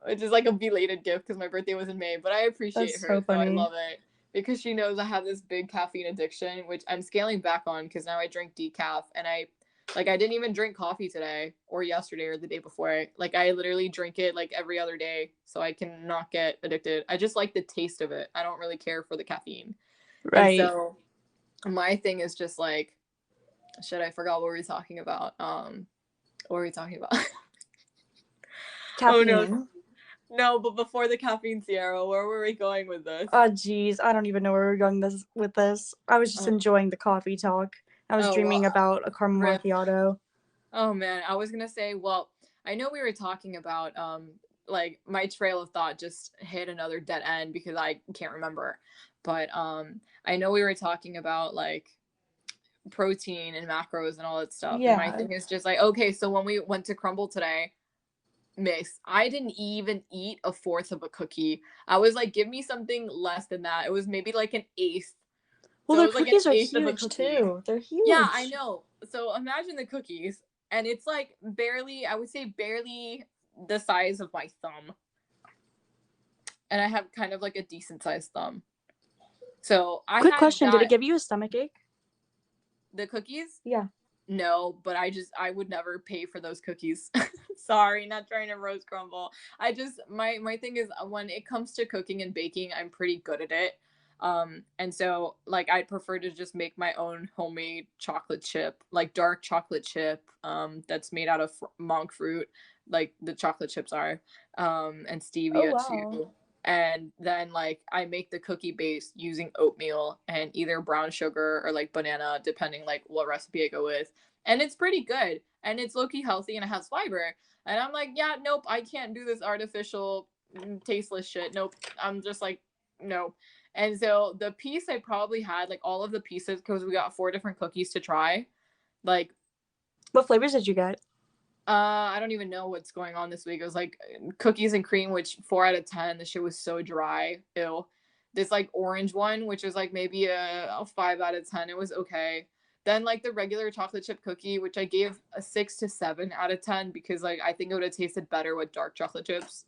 Speaker 1: it's just like a belated gift because my birthday was in May. But I appreciate
Speaker 2: That's
Speaker 1: her,
Speaker 2: so
Speaker 1: so I
Speaker 2: funny.
Speaker 1: love it because she knows I have this big caffeine addiction, which I'm scaling back on because now I drink decaf and I didn't even drink coffee today or yesterday or the day before. Like I literally drink it like every other day so I can not get addicted. I just like the taste of it. I don't really care for the caffeine. And
Speaker 2: Right.
Speaker 1: so my thing is just like shit, I forgot what we were talking about. What were we talking about? Oh no.
Speaker 2: Caffeine.
Speaker 1: No, but before the caffeine, Ciara, where were we going with this?
Speaker 2: Oh, geez. I don't even know where we're going with this. I was just
Speaker 1: Oh,
Speaker 2: enjoying the coffee talk. I was
Speaker 1: oh
Speaker 2: dreaming
Speaker 1: well,
Speaker 2: about a caramel
Speaker 1: rip.
Speaker 2: macchiato.
Speaker 1: Oh man, I was gonna say, well, I know we were talking about like my trail of thought just hit another dead end because I can't remember. But I know we were talking about like protein and macros and all that stuff. And my
Speaker 2: Yeah.
Speaker 1: thing is just like, okay, so when we went to Crumble today, miss, I didn't even eat a fourth of a cookie. I was like, give me something less than that. It was maybe like an eighth.
Speaker 2: Well,
Speaker 1: So it
Speaker 2: their
Speaker 1: was like an
Speaker 2: cookies are
Speaker 1: eighth of a
Speaker 2: huge
Speaker 1: cookie.
Speaker 2: too. They're
Speaker 1: Yeah, I
Speaker 2: huge.
Speaker 1: know. So imagine the cookies, and it's like barely, I would say barely the size of my thumb. And I have kind of like a decent sized thumb. So I
Speaker 2: Quick
Speaker 1: had
Speaker 2: question, did it
Speaker 1: that,
Speaker 2: give you a stomach ache?
Speaker 1: the cookies.
Speaker 2: Yeah.
Speaker 1: No, but I would never pay for those cookies. Sorry, not trying to roast Crumble. My thing is when it comes to cooking and baking, I'm pretty good at it. And so like I'd prefer to just make my own homemade chocolate chip, like dark chocolate chip, that's made out of monk fruit, like the chocolate chips are, and
Speaker 2: Oh,
Speaker 1: stevia
Speaker 2: wow.
Speaker 1: too. And then like I make the cookie base using oatmeal and either brown sugar or like banana, depending like what recipe I go with. And it's pretty good and it's low-key healthy and it has fiber. And I'm like, yeah, nope, I can't do this artificial tasteless shit. Nope. I'm just like, no. And so the piece I probably had like all of the pieces because we got 4 different cookies to try. Like
Speaker 2: What flavors did you get?
Speaker 1: I don't even know what's going on this week. It was like cookies and cream, which 4 out of 10. The shit was so dry. Ew. This like orange one, which was like maybe a 5 out of 10. It was okay. Then like the regular chocolate chip cookie, which I gave a 6 to 7 out of 10 because like I think it would have tasted better with dark chocolate chips.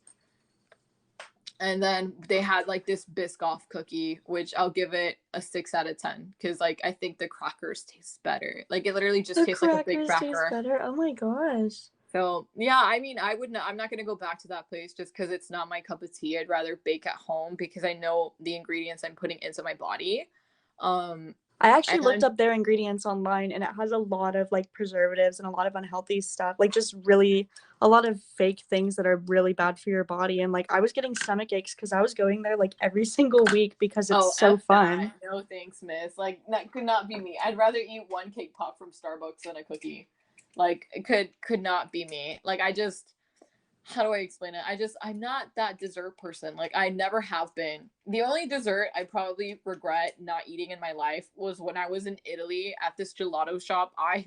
Speaker 1: And then they had like this Biscoff cookie, which I'll give it a 6 out of 10 because like I think the crackers taste better. Like it literally just
Speaker 2: The
Speaker 1: tastes like a big
Speaker 2: crackers taste
Speaker 1: cracker.
Speaker 2: better. Oh my gosh.
Speaker 1: So yeah, I mean, I would not. I'm not gonna go back to that place just because it's not my cup of tea. I'd rather bake at home because I know the ingredients I'm putting into my body. Um,
Speaker 2: I actually looked
Speaker 1: and
Speaker 2: up their ingredients online and it has a lot of like preservatives and a lot of unhealthy stuff. Like just really a lot of fake things that are really bad for your body. And like I was getting stomach aches because I was going there like every single week because it's
Speaker 1: oh,
Speaker 2: so
Speaker 1: f that.
Speaker 2: fun.
Speaker 1: No thanks, miss. Like that could not be me. I'd rather eat one cake pop from Starbucks than a cookie. Like it could not be me. Like I just how do I explain it? I'm not that dessert person. Like I never have been. The only dessert I probably regret not eating in my life was when I was in Italy at this gelato shop. I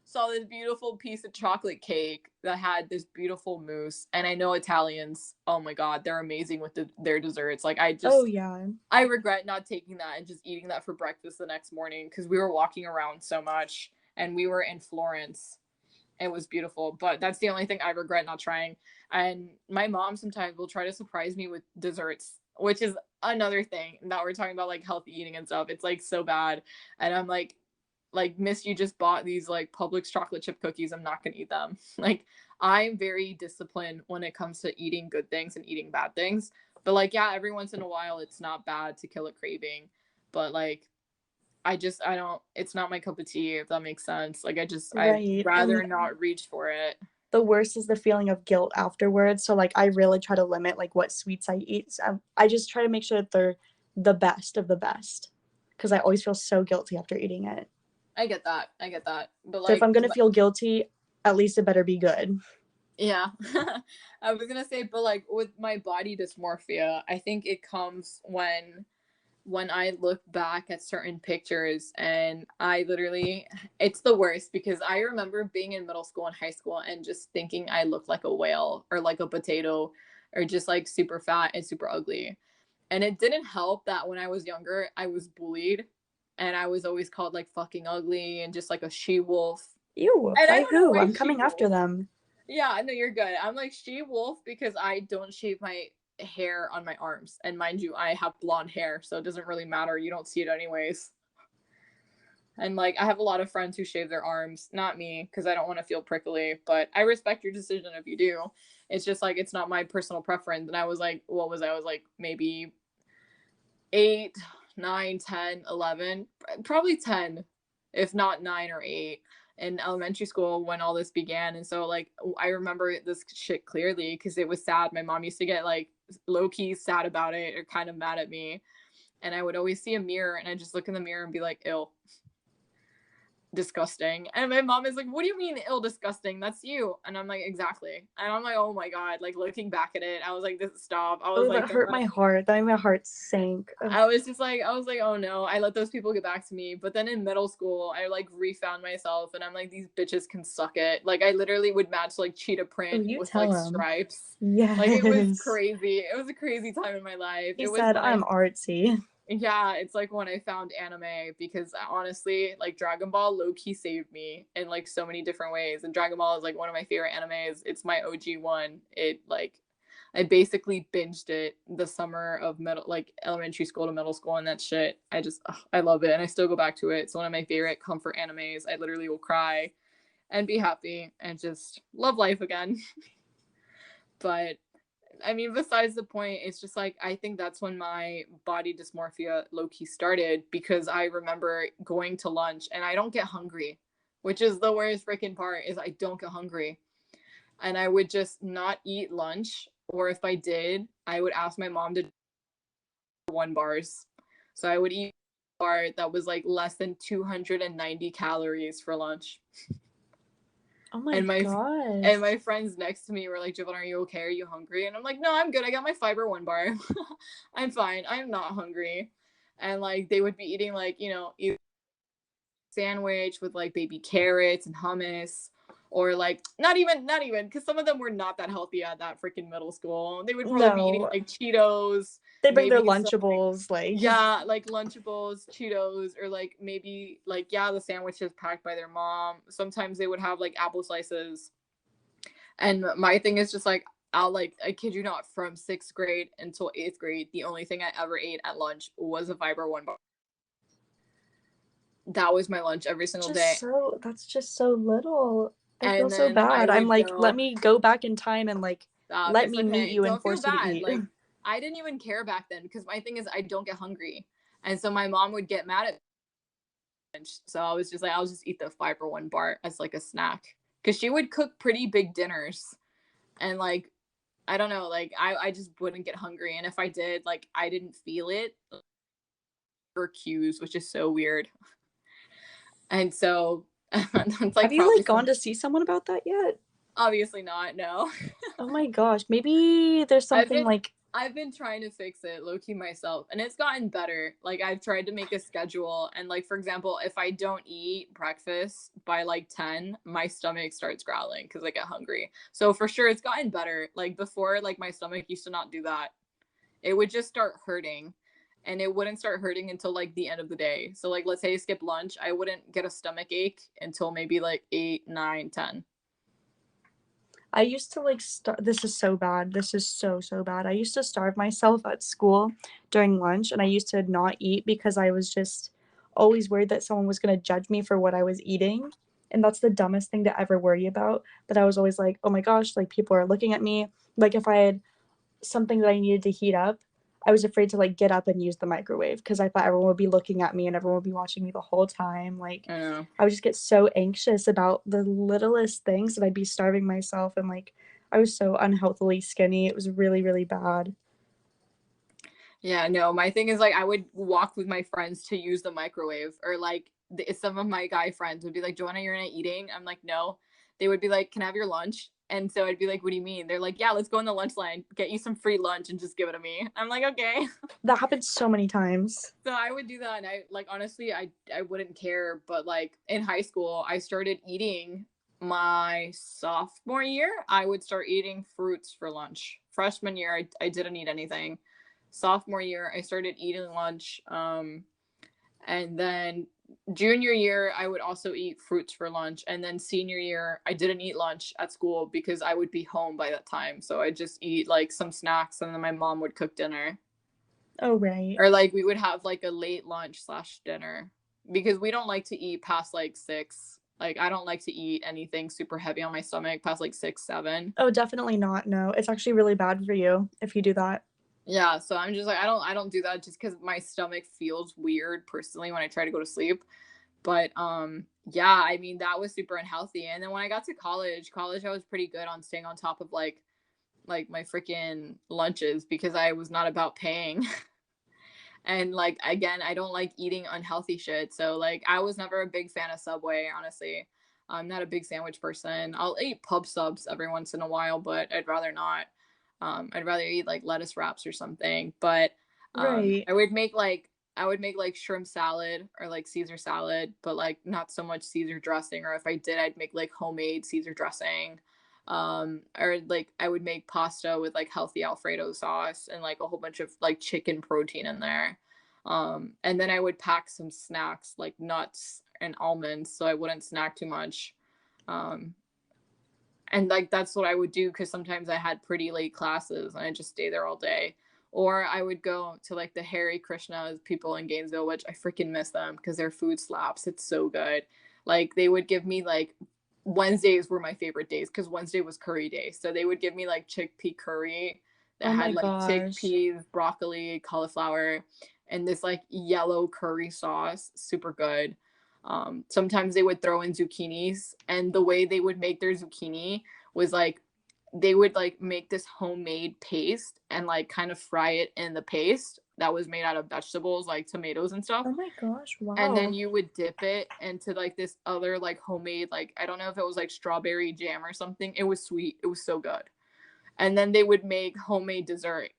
Speaker 1: saw this beautiful piece of chocolate cake that had this beautiful mousse. And I know Italians, oh my god, they're amazing with their desserts. Like
Speaker 2: Oh yeah.
Speaker 1: I regret not taking that and just eating that for breakfast the next morning because we were walking around so much and we were in Florence It was beautiful, but that's the only thing I regret not trying. And my mom sometimes will try to surprise me with desserts, which is another thing that we're talking about, like healthy eating and stuff. It's like so bad. And I'm like, miss, you just bought these like Publix chocolate chip cookies. I'm not gonna eat them. Like, I'm very disciplined when it comes to eating good things and eating bad things. But like, yeah, every once in a while it's not bad to kill a craving. But like, I don't, it's not my cup of tea, if that makes sense. Like, I'd
Speaker 2: Right.
Speaker 1: rather
Speaker 2: And
Speaker 1: not reach for it.
Speaker 2: the worst is the feeling of guilt afterwards. So like I really try to limit like what sweets I eat. So I just try to make sure that they're the best of the best because I always feel so guilty after eating it.
Speaker 1: I get that. I get that. But
Speaker 2: So if
Speaker 1: like,
Speaker 2: I'm gonna feel guilty, at least it better be good.
Speaker 1: yeah. I was gonna say, but like with my body dysmorphia, I think it comes when I look back at certain pictures and I literally, it's the worst because I remember being in middle school and high school and just thinking I looked like a whale or like a potato or just like super fat and super ugly. And it didn't help that when I was younger, I was bullied and I was always called like fucking ugly and just like a she wolf.
Speaker 2: Ew,
Speaker 1: And I
Speaker 2: by
Speaker 1: don't know
Speaker 2: who?
Speaker 1: why
Speaker 2: I'm
Speaker 1: she
Speaker 2: coming after
Speaker 1: wolf.
Speaker 2: them.
Speaker 1: Yeah, no, you're good. I'm like she wolf because I don't shave my hair on my arms. And mind you, I have blonde hair, so it doesn't really matter. You don't see it anyways. And like, I have a lot of friends who shave their arms, not me, because I don't want to feel prickly, but I respect your decision if you do. It's just like, it's not my personal preference. And I was like, what was I was like, maybe 8, 9, 10, 11, probably 10, if not 9 or 8 in elementary school when all this began. And so like, I remember this shit clearly because it was sad. My mom used to get like low-key sad about it or kind of mad at me. And I would always see a mirror and I just look in the mirror and be like, ill, disgusting. And my mom is like, what do you mean ill, disgusting? That's you. And I'm like, exactly. And I'm like, oh my God, like looking back at it, I was like, this, stop. I was
Speaker 2: Oh,
Speaker 1: like,
Speaker 2: that
Speaker 1: don't
Speaker 2: hurt
Speaker 1: let
Speaker 2: my heart. That made my heart sink. Ugh.
Speaker 1: I was just like, I was like, oh no, I let those people get back to me. But then in middle school, I like refound myself and I'm like, these bitches can suck it. Like, I literally would match like cheetah
Speaker 2: Oh,
Speaker 1: print
Speaker 2: you
Speaker 1: with
Speaker 2: tell
Speaker 1: like
Speaker 2: them.
Speaker 1: stripes. Like, it was
Speaker 2: Yes.
Speaker 1: crazy. It was a crazy time in my life.
Speaker 2: He
Speaker 1: It was
Speaker 2: said,
Speaker 1: when
Speaker 2: I'm artsy.
Speaker 1: yeah, it's like when I found anime because honestly, like Dragon Ball low key saved me in like so many different ways. And Dragon Ball is like one of my favorite animes. It's my OG one. It like I basically binged it the summer of middle, like elementary school to middle school, and that shit. I just, I love it, and I still go back to it. It's one of my favorite comfort animes. I literally will cry and be happy and just love life again. But I mean, besides the point, it's just like I think that's when my body dysmorphia low key started because I remember going to lunch and I don't get hungry, which is the worst freaking part. Is I don't get hungry, and I would just not eat lunch, or if I did, I would ask my mom to 1 bars. So I would eat a bar that was like less than 290 calories for lunch.
Speaker 2: Oh my
Speaker 1: And my
Speaker 2: gosh.
Speaker 1: and my friends next to me were like, Giovanna, are you okay? Are you hungry? And I'm like, no, I'm good. I got my fiber 1 bar. I'm fine. I'm not hungry. And like they would be eating like, either sandwich with like baby carrots and hummus or like not even because some of them were not that healthy at that freaking middle school. They would probably be eating
Speaker 2: No.
Speaker 1: like Cheetos,
Speaker 2: They bring their
Speaker 1: maybe some like
Speaker 2: Lunchables, like,
Speaker 1: yeah, like Lunchables, Cheetos, or like maybe like yeah, the sandwiches packed by their mom. Sometimes they would have like apple slices. And my thing is just like I kid you not, from 6th grade until 8th grade, the only thing I ever ate at lunch was a fiber 1 bar. That was my lunch every single day.
Speaker 2: that's just so little. I feel
Speaker 1: And
Speaker 2: so
Speaker 1: then I
Speaker 2: bad. I'm
Speaker 1: would
Speaker 2: like, let
Speaker 1: go,
Speaker 2: me go back in time and like
Speaker 1: stop,
Speaker 2: let
Speaker 1: it's
Speaker 2: me meet
Speaker 1: okay.
Speaker 2: you and
Speaker 1: Don't feel
Speaker 2: force you to
Speaker 1: bad.
Speaker 2: eat.
Speaker 1: Like, I didn't even care back then because my thing is I don't get hungry. And so my mom would get mad at me. So I was just like, I'll just eat the fiber 1 bar as like a snack. Because she would cook pretty big dinners. And like, I don't know, like I just wouldn't get hungry. And if I did, like I didn't feel it or cues, which is so weird. And so that's
Speaker 2: Have
Speaker 1: like
Speaker 2: you
Speaker 1: probably
Speaker 2: like gone
Speaker 1: some
Speaker 2: to see someone about that yet?
Speaker 1: obviously not, no.
Speaker 2: Oh my gosh. Maybe there's
Speaker 1: I've
Speaker 2: something
Speaker 1: been
Speaker 2: like
Speaker 1: I've been trying to fix it low key myself and it's gotten better. Like I've tried to make a schedule and like for example, if I don't eat breakfast by like 10, my stomach starts growling because I get hungry. So for sure it's gotten better. Like before, like my stomach used to not do that. It would just start hurting and it wouldn't start hurting until like the end of the day. So like let's say I skip lunch, I wouldn't get a stomach ache until maybe like 8, 9, 10.
Speaker 2: I used to like this is so bad. This is so bad. I used to starve myself at school during lunch, and I used to not eat because I was just always worried that someone was going to judge me for what I was eating. And that's the dumbest thing to ever worry about. But I was always like, "Oh my gosh, like people are looking at me." Like if I had something that I needed to heat up, I was afraid to like get up and use the microwave because I thought everyone would be looking at me and everyone would be watching me the whole time. Like
Speaker 1: I know.
Speaker 2: I would just get so anxious about the littlest things that I'd be starving myself, and like I was so unhealthily skinny. It was really bad.
Speaker 1: Yeah, no, my thing is like I would walk with my friends to use the microwave, or like some of my guy friends would be like, Joanna, you're not eating? I'm like, no. They would be like, can I have your lunch? And so I'd be like, what do you mean? They're like, yeah, let's go in the lunch line, get you some free lunch and just give it to me. I'm like, okay.
Speaker 2: That happened so many times.
Speaker 1: So I would do that, and I like honestly I wouldn't care, but like in high school I started eating my sophomore year. I would start eating fruits for lunch. Freshman year I didn't eat anything. Sophomore year I started eating lunch, and then junior year I would also eat fruits for lunch, and then senior year I didn't eat lunch at school because I would be home by that time, so I just eat like some snacks, and then my mom would cook dinner.
Speaker 2: Oh right.
Speaker 1: Or like we would have like a late lunch slash dinner, because we don't like to eat past like 6. Like I don't like to eat anything super heavy on my stomach past like 6, 7.
Speaker 2: Oh, definitely not. No, it's actually really bad for you if you do that.
Speaker 1: Yeah, so I'm just like I don't do that just because my stomach feels weird personally when I try to go to sleep. But yeah, I mean that was super unhealthy. And then when I got to college I was pretty good on staying on top of like my freaking lunches, because I was not about paying. And like again, I don't like eating unhealthy shit, so like I was never a big fan of Subway, honestly. I'm not a big sandwich person. I'll eat pub subs every once in a while, but I'd rather not. I'd rather eat like lettuce wraps or something. But
Speaker 2: Right.
Speaker 1: I would make like shrimp salad or like Caesar salad, but like not so much Caesar dressing. Or if I did, I'd make like homemade Caesar dressing. Or like I would make pasta with like healthy Alfredo sauce and like a whole bunch of like chicken protein in there. And then I would pack some snacks like nuts and almonds so I wouldn't snack too much. Um, and like that's what I would do because sometimes I had pretty late classes and I just stay there all day. Or I would go to like the Hare Krishna's people in Gainesville, which I freaking miss them because their food slaps. It's so good. Like they would give me like Wednesdays were my favorite days because Wednesday was curry day. So they would give me like chickpea curry that
Speaker 2: Oh my
Speaker 1: had like
Speaker 2: gosh.
Speaker 1: chickpeas, broccoli, cauliflower, and this like yellow curry sauce. Super good. Sometimes they would throw in zucchinis, and the way they would make their zucchini was like they would like make this homemade paste and like kind of fry it in the paste that was made out of vegetables like tomatoes and stuff.
Speaker 2: Oh my gosh.
Speaker 1: And then
Speaker 2: Wow.
Speaker 1: you would dip it into like this other like homemade, like I don't know if it was like strawberry jam or something. It was sweet. It was so good. And then they would make homemade dessert.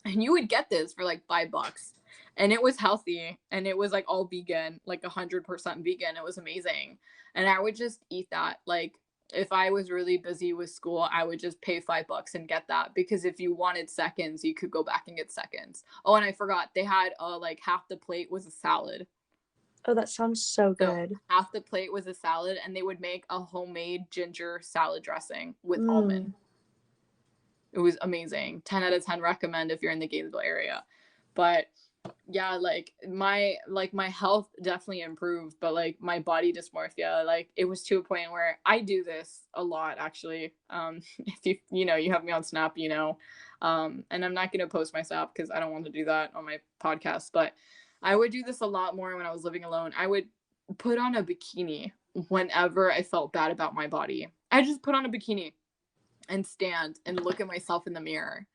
Speaker 1: And you would get this for like $5. And it was healthy, and it was like all vegan, like 100% vegan. It was amazing. And I would just eat that. Like if I was really busy with school, I would just pay $5 and get that, because if you wanted seconds, you could go back and get seconds. Oh, and I forgot, they had like half the plate was a salad.
Speaker 2: Oh, that sounds so
Speaker 1: So
Speaker 2: good.
Speaker 1: half the plate was a salad, and they would make a homemade ginger salad dressing with almond.
Speaker 2: Mm.
Speaker 1: It was amazing. 10 out of 10 recommend if you're in the Gainesville area. But yeah, like my health definitely improved, but like my body dysmorphia, like it was to a point where I do this a lot actually. If you have me on Snap, and I'm not going to post my Snap because I don't want to do that on my podcast, but I would do this a lot more when I was living alone. I would put on a bikini whenever I felt bad about my body. I just put on a bikini and stand and look at myself in the mirror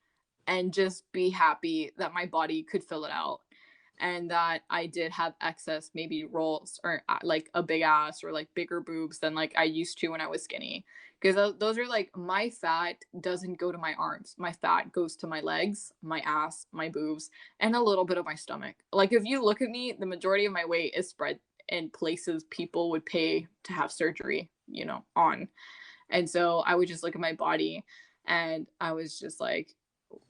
Speaker 1: and just be happy that my body could fill it out, and that I did have excess maybe rolls or like a big ass or like bigger boobs than like I used to when I was skinny. Because those are like, my fat doesn't go to my arms. My fat goes to my legs, my ass, my boobs, and a little bit of my stomach. Like if you look at me, the majority of my weight is spread in places people would pay to have surgery, on. And so I would just look at my body, and I was just like,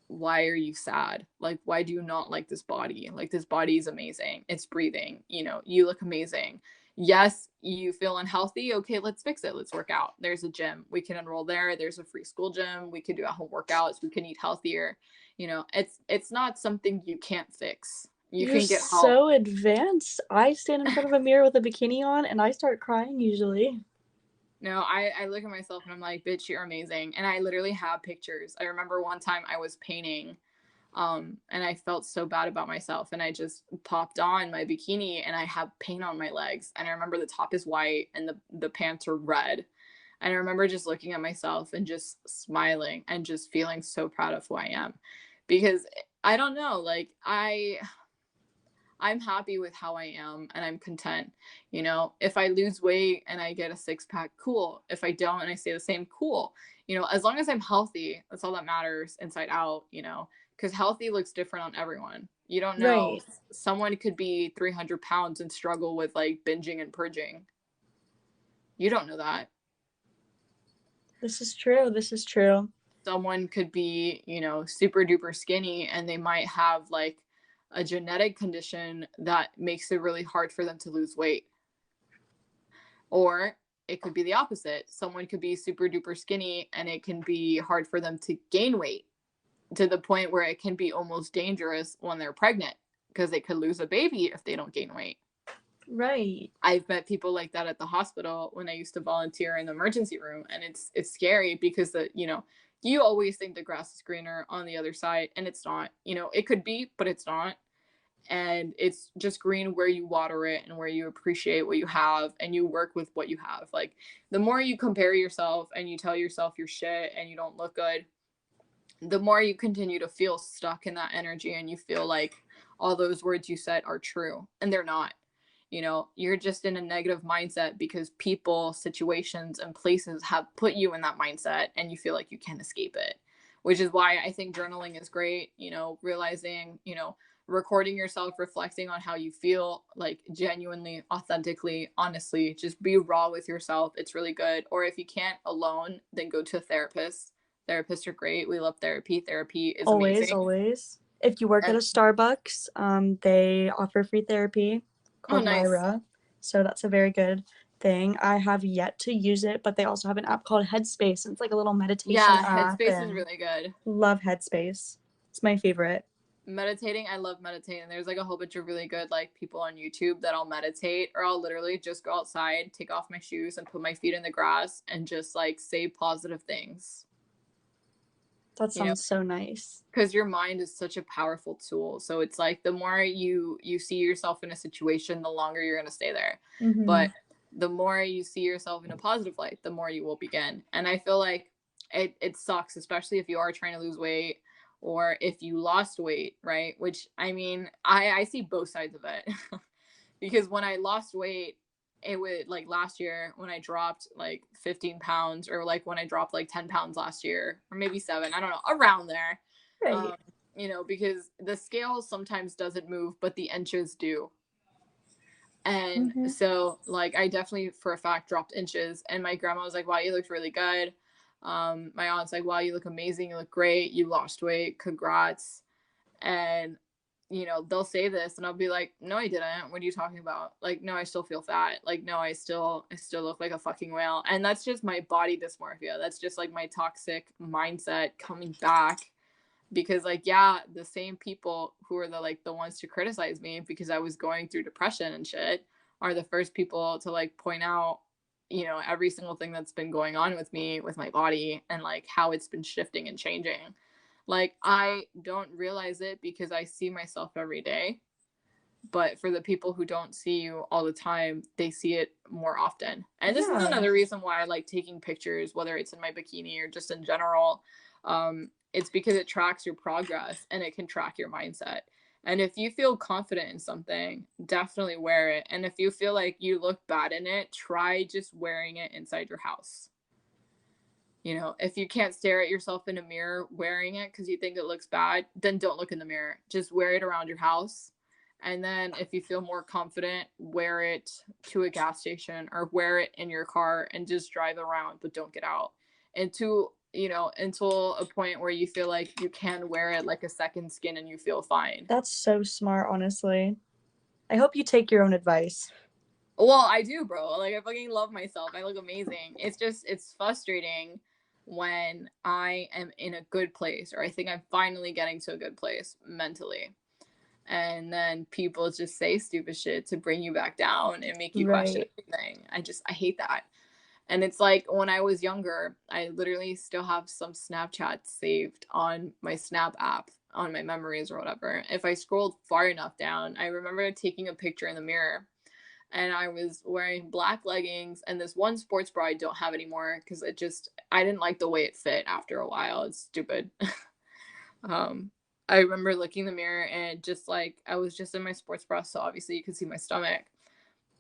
Speaker 1: why are you sad? Like, why do you not like this body? Like, this body is amazing. It's breathing. You look amazing. Yes, you feel unhealthy. Okay, let's fix it. Let's work out. There's a gym. We can enroll there. There's a free school gym. We can do at-home workouts. We can eat healthier. You know, it's not something you can't fix. You
Speaker 2: You're
Speaker 1: can get help.
Speaker 2: so advanced. I stand in front of a mirror with a bikini on and I start crying usually.
Speaker 1: No, I look at myself and I'm like, bitch, you're amazing. And I literally have pictures. I remember one time I was painting, and I felt so bad about myself, and I just popped on my bikini and I have paint on my legs. And I remember the top is white and the pants are red. And I remember just looking at myself and just smiling and just feeling so proud of who I am. Because I don't know, like I'm happy with how I am and I'm content. You know, if I lose weight and I get a six pack, cool. If I don't and I stay the same, cool. You know, as long as I'm healthy, that's all that matters inside out, you know, because healthy looks different on everyone. You don't know.
Speaker 2: Right.
Speaker 1: Someone could be 300 pounds and struggle with like binging and purging. You don't know that.
Speaker 2: This is true. This is true.
Speaker 1: Someone could be, you know, super duper skinny and they might have like a genetic condition that makes it really hard for them to lose weight. Or it could be the opposite. Someone could be super duper skinny and it can be hard for them to gain weight to the point where it can be almost dangerous when they're pregnant because they could lose a baby if they don't gain weight.
Speaker 2: Right.
Speaker 1: I've met people like that at the hospital when I used to volunteer in the emergency room, and it's scary because you know, you always think the grass is greener on the other side, and it's not. You know, it could be, but it's not. And it's just green where you water it and where you appreciate what you have and you work with what you have. Like the more you compare yourself and you tell yourself you're shit and you don't look good, the more you continue to feel stuck in that energy and you feel like all those words you said are true and they're not. You know, you're just in a negative mindset because people, situations, and places have put you in that mindset and you feel like you can't escape it, which is why I think journaling is great. You know, realizing, you know, recording yourself, reflecting on how you feel, like genuinely, authentically, honestly, just be raw with yourself. It's really good. Or if you can't alone, then go to a therapist. Therapists are great. We love therapy. Therapy is
Speaker 2: Always,
Speaker 1: amazing.
Speaker 2: always. If you work at
Speaker 1: And
Speaker 2: a Starbucks, they offer free therapy
Speaker 1: oh,
Speaker 2: called
Speaker 1: nice.
Speaker 2: Lyra. So that's a very good thing. I have yet to use it, but they also have an app called Headspace. And it's like a little meditation
Speaker 1: Yeah,
Speaker 2: app,
Speaker 1: Headspace is
Speaker 2: and
Speaker 1: really good.
Speaker 2: love Headspace. It's my favorite.
Speaker 1: Meditating, I love meditating. There's like a whole bunch of really good like people on YouTube that I'll meditate, or I'll literally just go outside, take off my shoes and put my feet in the grass and just like say positive things.
Speaker 2: That
Speaker 1: You know,
Speaker 2: sounds so nice.
Speaker 1: because your mind is such a powerful tool. So it's like the more you see yourself in a situation, the longer you're going to stay there.
Speaker 2: Mm-hmm.
Speaker 1: But the more you see yourself in a positive light, the more you will begin. And I feel like it sucks, especially if you are trying to lose weight or if you lost weight, right? Which I mean, I see both sides of it. Because when I lost weight, it would like last year when I dropped like 15 pounds, or like when I dropped like 10 pounds last year, or maybe seven, I don't know, around there.
Speaker 2: Right.
Speaker 1: Um, you know, because the scale sometimes doesn't move, but the inches do. And
Speaker 2: Mm-hmm.
Speaker 1: so, like, I definitely for a fact dropped inches. And my grandma was like, wow, you looked really good. My aunt's like, wow, you look amazing. You look great. You lost weight. Congrats. And you know, they'll say this and I'll be like, no, I didn't. What are you talking about? Like, no, I still feel fat. Like, no, I still look like a fucking whale. And that's just my body dysmorphia. That's just like my toxic mindset coming back. Because like, yeah, the same people who are the ones to criticize me because I was going through depression and shit are the first people to like point out, you know, every single thing that's been going on with me, with my body, and like how it's been shifting and changing. Like, I don't realize it because I see myself every day. But for the people who don't see you all the time, they see it more often. And this is
Speaker 2: Yeah.
Speaker 1: another reason why I like taking pictures, whether it's in my bikini or just in general. It's because it tracks your progress and it can track your mindset. And if you feel confident in something, definitely wear it. And if you feel like you look bad in it, try just wearing it inside your house. You know, if you can't stare at yourself in a mirror wearing it because you think it looks bad, then don't look in the mirror. Just wear it around your house. And then if you feel more confident, wear it to a gas station or wear it in your car and just drive around, but don't get out. And you know, until a point where you feel like you can wear it like a second skin and you feel fine.
Speaker 2: That's so smart, honestly. I hope you take your own advice.
Speaker 1: Well, I do, bro. Like, I fucking love myself. I look amazing. It's frustrating when I am in a good place, or I think I'm finally getting to a good place mentally. And then people just say stupid shit to bring you back down and make you question
Speaker 2: Right.
Speaker 1: everything. I hate that. And it's like when I was younger, I literally still have some Snapchats saved on my Snap app on my memories or whatever. If I scrolled far enough down, I remember taking a picture in the mirror and I was wearing black leggings and this one sports bra I don't have anymore because I didn't like the way it fit after a while. It's stupid. um, I remember looking in the mirror and just like I was just in my sports bra, so obviously you could see my stomach.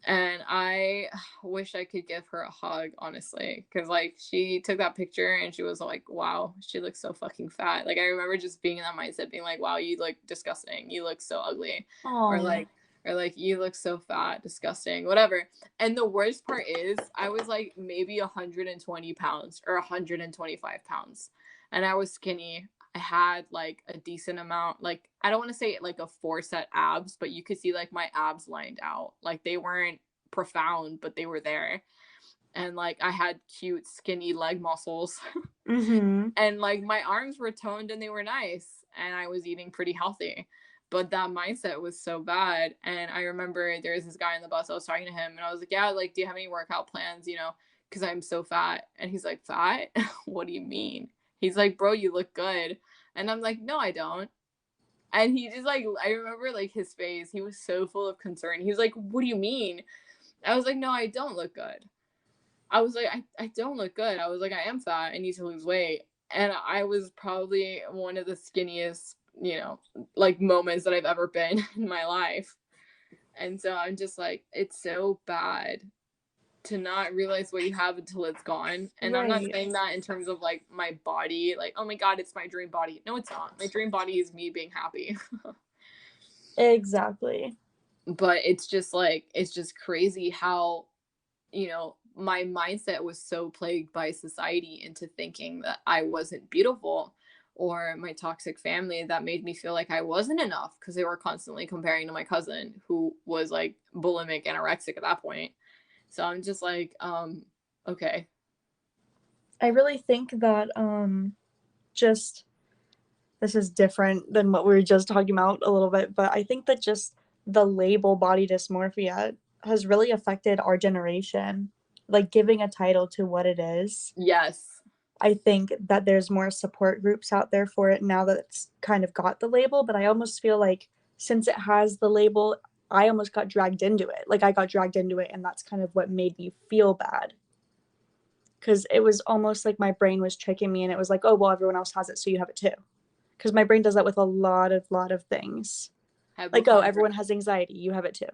Speaker 1: And I wish I could give her a hug, honestly, because like she took that picture and she was like, "Wow, she looks so fucking fat." Like I remember just being in that mindset, being like, "Wow, you look disgusting. You look so ugly," or
Speaker 2: Oh,
Speaker 1: like, or like, "You look so fat, disgusting, whatever." And the worst part is, I was like maybe 120 pounds or 125 pounds, and I was skinny. I had like a decent amount, like I don't want to say like a 4 set abs, but you could see like my abs lined out. Like they weren't profound, but they were there. And like I had cute skinny leg muscles.
Speaker 2: mm-hmm.
Speaker 1: And like my arms were toned and they were nice and I was eating pretty healthy. But that mindset was so bad. And I remember there was this guy on the bus, I was talking to him and I was like, "Yeah, like, do you have any workout plans, because I'm so fat?" And he's like, "Fat? What do you mean?" He's like, "Bro, you look good." And I'm like, "No, I don't." And he just like, I remember like his face, he was so full of concern. He was like, "What do you mean?" I was like, "No, I don't look good." I was like, I don't look good. I was like, "I am fat. I need to lose weight." And I was probably one of the skinniest, like moments that I've ever been in my life. And so I'm just like, it's so bad to not realize what you have until it's gone. And I'm not
Speaker 2: Right.
Speaker 1: saying that in terms of like my body, like, "Oh my God, it's my dream body." No, it's not. My dream body is me being happy.
Speaker 2: Exactly.
Speaker 1: But it's just like, it's just crazy how, my mindset was so plagued by society into thinking that I wasn't beautiful, or my toxic family that made me feel like I wasn't enough because they were constantly comparing to my cousin who was like bulimic, anorexic at that point. So I'm just like, okay.
Speaker 2: I really think that just this is different than what we were just talking about a little bit, but I think that just the label body dysmorphia has really affected our generation, like giving a title to what it is.
Speaker 1: Yes.
Speaker 2: I think that there's more support groups out there for it now that it's kind of got the label, but I almost feel like since it has the label, I almost got dragged into it. Like I got dragged into it, and that's kind of what made me feel bad. Because it was almost like my brain was tricking me, and it was like, oh, well, everyone else has it, so you have it too. Because my brain does that with a lot of things. Like, oh,
Speaker 1: Hypochondria.
Speaker 2: everyone has anxiety, you have it too.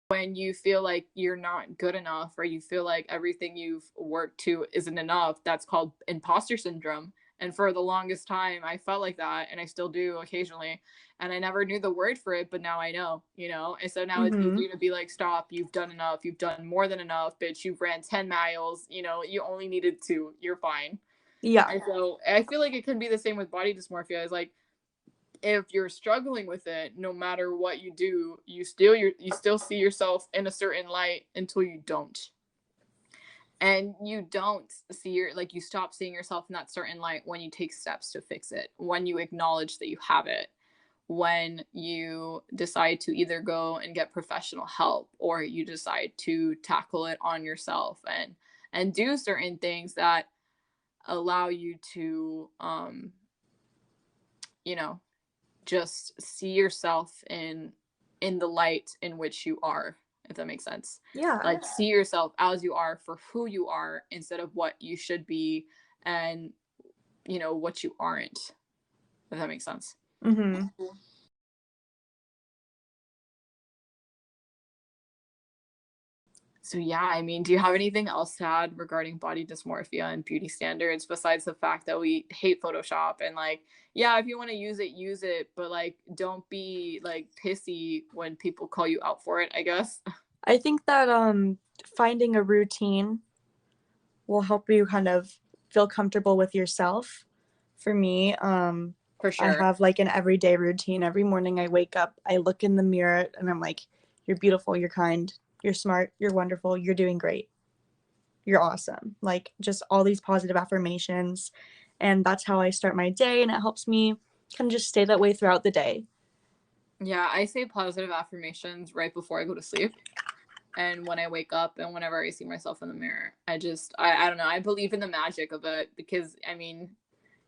Speaker 1: When you feel like you're not good enough, or you feel like everything you've worked to isn't enough, that's called imposter syndrome. And for the longest time I felt like that, and I still do occasionally, and I never knew the word for it, but now I know. And so now it's
Speaker 2: Mm-hmm.
Speaker 1: easy to be like, "Stop, you've done enough, you've done more than enough, bitch, you've ran 10 miles, you only needed 2, you're fine."
Speaker 2: Yeah.
Speaker 1: And so I feel like it can be the same with body dysmorphia. Is like, if you're struggling with it, no matter what you do, you still see yourself in a certain light until you don't. And you don't you stop seeing yourself in that certain light when you take steps to fix it, when you acknowledge that you have it, when you decide to either go and get professional help, or you decide to tackle it on yourself and do certain things that allow you to you know just see yourself in the light in which you are, if that makes sense.
Speaker 2: Yeah.
Speaker 1: Like, see yourself as you are for who you are instead of what you should be, and what you aren't, if that makes sense.
Speaker 2: Mm-hmm.
Speaker 1: So yeah, I mean, do you have anything else to add regarding body dysmorphia and beauty standards, besides the fact that we hate Photoshop, and like, yeah, if you want to use it, but like, don't be like pissy when people call you out for it, I guess.
Speaker 2: I think that finding a routine will help you kind of feel comfortable with yourself. For me,
Speaker 1: For
Speaker 2: I
Speaker 1: sure.
Speaker 2: have like an everyday routine. Every morning I wake up, I look in the mirror and I'm like, you're beautiful, you're kind, you're smart, you're wonderful, you're doing great, you're awesome. Like just all these positive affirmations. And that's how I start my day. And it helps me kind of just stay that way throughout the day.
Speaker 1: Yeah, I say positive affirmations right before I go to sleep. And when I wake up and whenever I see myself in the mirror, I don't know, I believe in the magic of it because, I mean,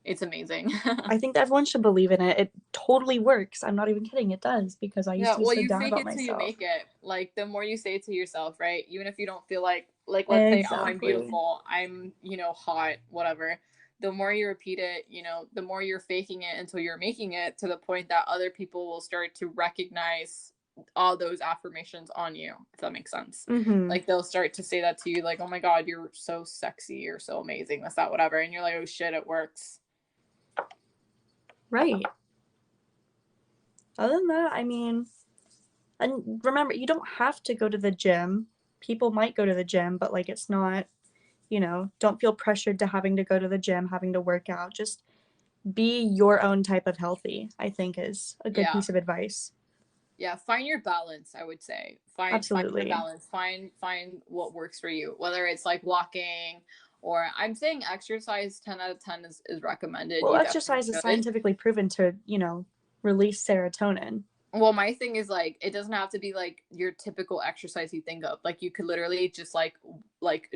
Speaker 1: it's amazing.
Speaker 2: I think that everyone should believe in it. It totally works. I'm not even kidding. It does, because I used
Speaker 1: Yeah,
Speaker 2: to be
Speaker 1: well,
Speaker 2: so
Speaker 1: you
Speaker 2: down
Speaker 1: fake
Speaker 2: about
Speaker 1: it till you
Speaker 2: myself.
Speaker 1: make it. Like, the more you say it to yourself, right? Even if you don't feel like, let's say, oh, I'm
Speaker 2: Exactly.
Speaker 1: beautiful, I'm, hot, whatever. The more you repeat it, the more you're faking it until you're making it to the point that other people will start to recognize all those affirmations on you, if that makes sense.
Speaker 2: Mm-hmm.
Speaker 1: Like, they'll start to say that to you, like, oh my God, you're so sexy, you're so amazing, that's that, whatever. And you're like, oh shit, it works.
Speaker 2: Right. Other than that, I mean, and remember, you don't have to go to the gym. People might go to the gym, but like it's not, don't feel pressured to having to go to the gym, having to work out. Just be your own type of healthy, I think is a good
Speaker 1: Yeah.
Speaker 2: piece of advice.
Speaker 1: Yeah, find your balance, I would say. Find your
Speaker 2: Absolutely.
Speaker 1: balance. Find what works for you. Whether it's like walking, or I'm saying exercise, 10 out of 10 is recommended.
Speaker 2: Well,
Speaker 1: You definitely
Speaker 2: exercise is
Speaker 1: should.
Speaker 2: scientifically proven to, release serotonin.
Speaker 1: Well, my thing is, like, it doesn't have to be like your typical exercise you think of. Like, you could literally just like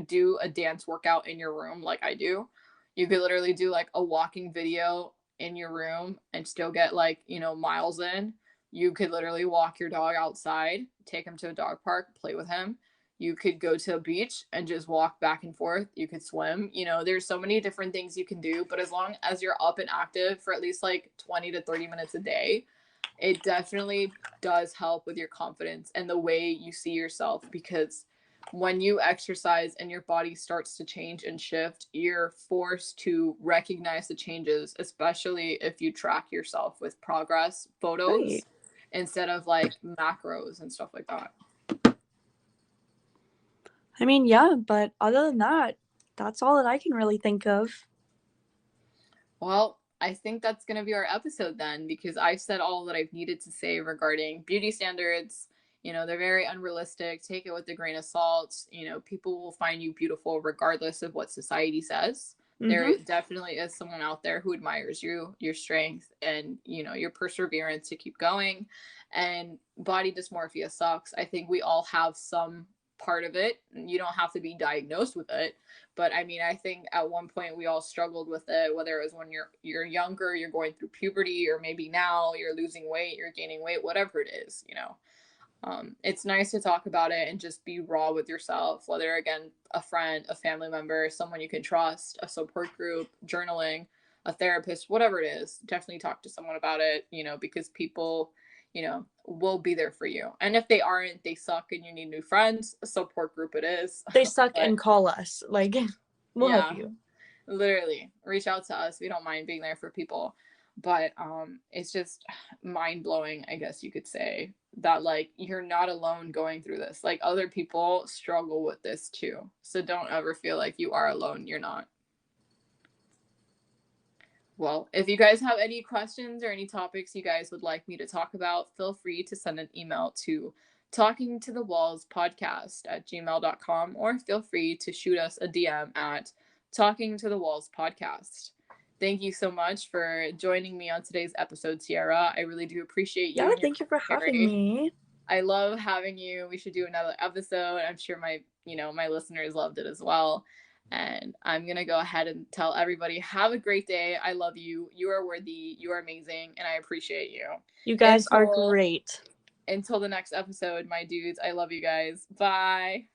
Speaker 1: do a dance workout in your room like I do. You could literally do like a walking video in your room and still get, like, miles in. You could literally walk your dog outside, take him to a dog park, play with him. You could go to a beach and just walk back and forth. You could swim. There's so many different things you can do, but as long as you're up and active for at least like 20 to 30 minutes a day, it definitely does help with your confidence and the way you see yourself, because when you exercise and your body starts to change and shift, you're forced to recognize the changes, especially if you track yourself with progress
Speaker 2: Right.
Speaker 1: photos instead of like macros and stuff like that.
Speaker 2: I mean, yeah, but other than that, that's all that I can really think of.
Speaker 1: Well, I think that's going to be our episode then, because I've said all that I've needed to say regarding beauty standards. They're very unrealistic. Take it with a grain of salt. People will find you beautiful regardless of what society says.
Speaker 2: Mm-hmm.
Speaker 1: There definitely is someone out there who admires you, your strength, and your perseverance to keep going. And body dysmorphia sucks. I think we all have some part of it. You don't have to be diagnosed with it, but I mean, I think at one point we all struggled with it, whether it was when you're younger, you're going through puberty, or maybe now you're losing weight, you're gaining weight, whatever it is. It's nice to talk about it and just be raw with yourself, whether, again, a friend, a family member, someone you can trust, a support group, journaling, a therapist, whatever it is. Definitely talk to someone about it, because people, will be there for you. And if they aren't, they suck and you need new friends, a support group it is.
Speaker 2: They suck
Speaker 1: But
Speaker 2: and call us. Like, we'll help
Speaker 1: yeah,
Speaker 2: you.
Speaker 1: literally reach out to us. We don't mind being there for people. But it's just mind blowing, I guess you could say, that like you're not alone going through this. Like, other people struggle with this too. So don't ever feel like you are alone. You're not. Well, if you guys have any questions or any topics you guys would like me to talk about, feel free to send an email to talkingtothewallspodcast@gmail.com, or feel free to shoot us a DM at Talking to the Walls Podcast. Thank you so much for joining me on today's episode, Ciara. I really do appreciate you
Speaker 2: Yeah,
Speaker 1: and your
Speaker 2: thank you for having
Speaker 1: commentary.
Speaker 2: me.
Speaker 1: I love having you. We should do another episode. I'm sure my listeners loved it as well. And I'm going to go ahead and tell everybody, have a great day. I love you. You are worthy. You are amazing. And I appreciate you.
Speaker 2: You guys are
Speaker 1: Until
Speaker 2: great.
Speaker 1: until the next episode, my dudes, I love you guys. Bye.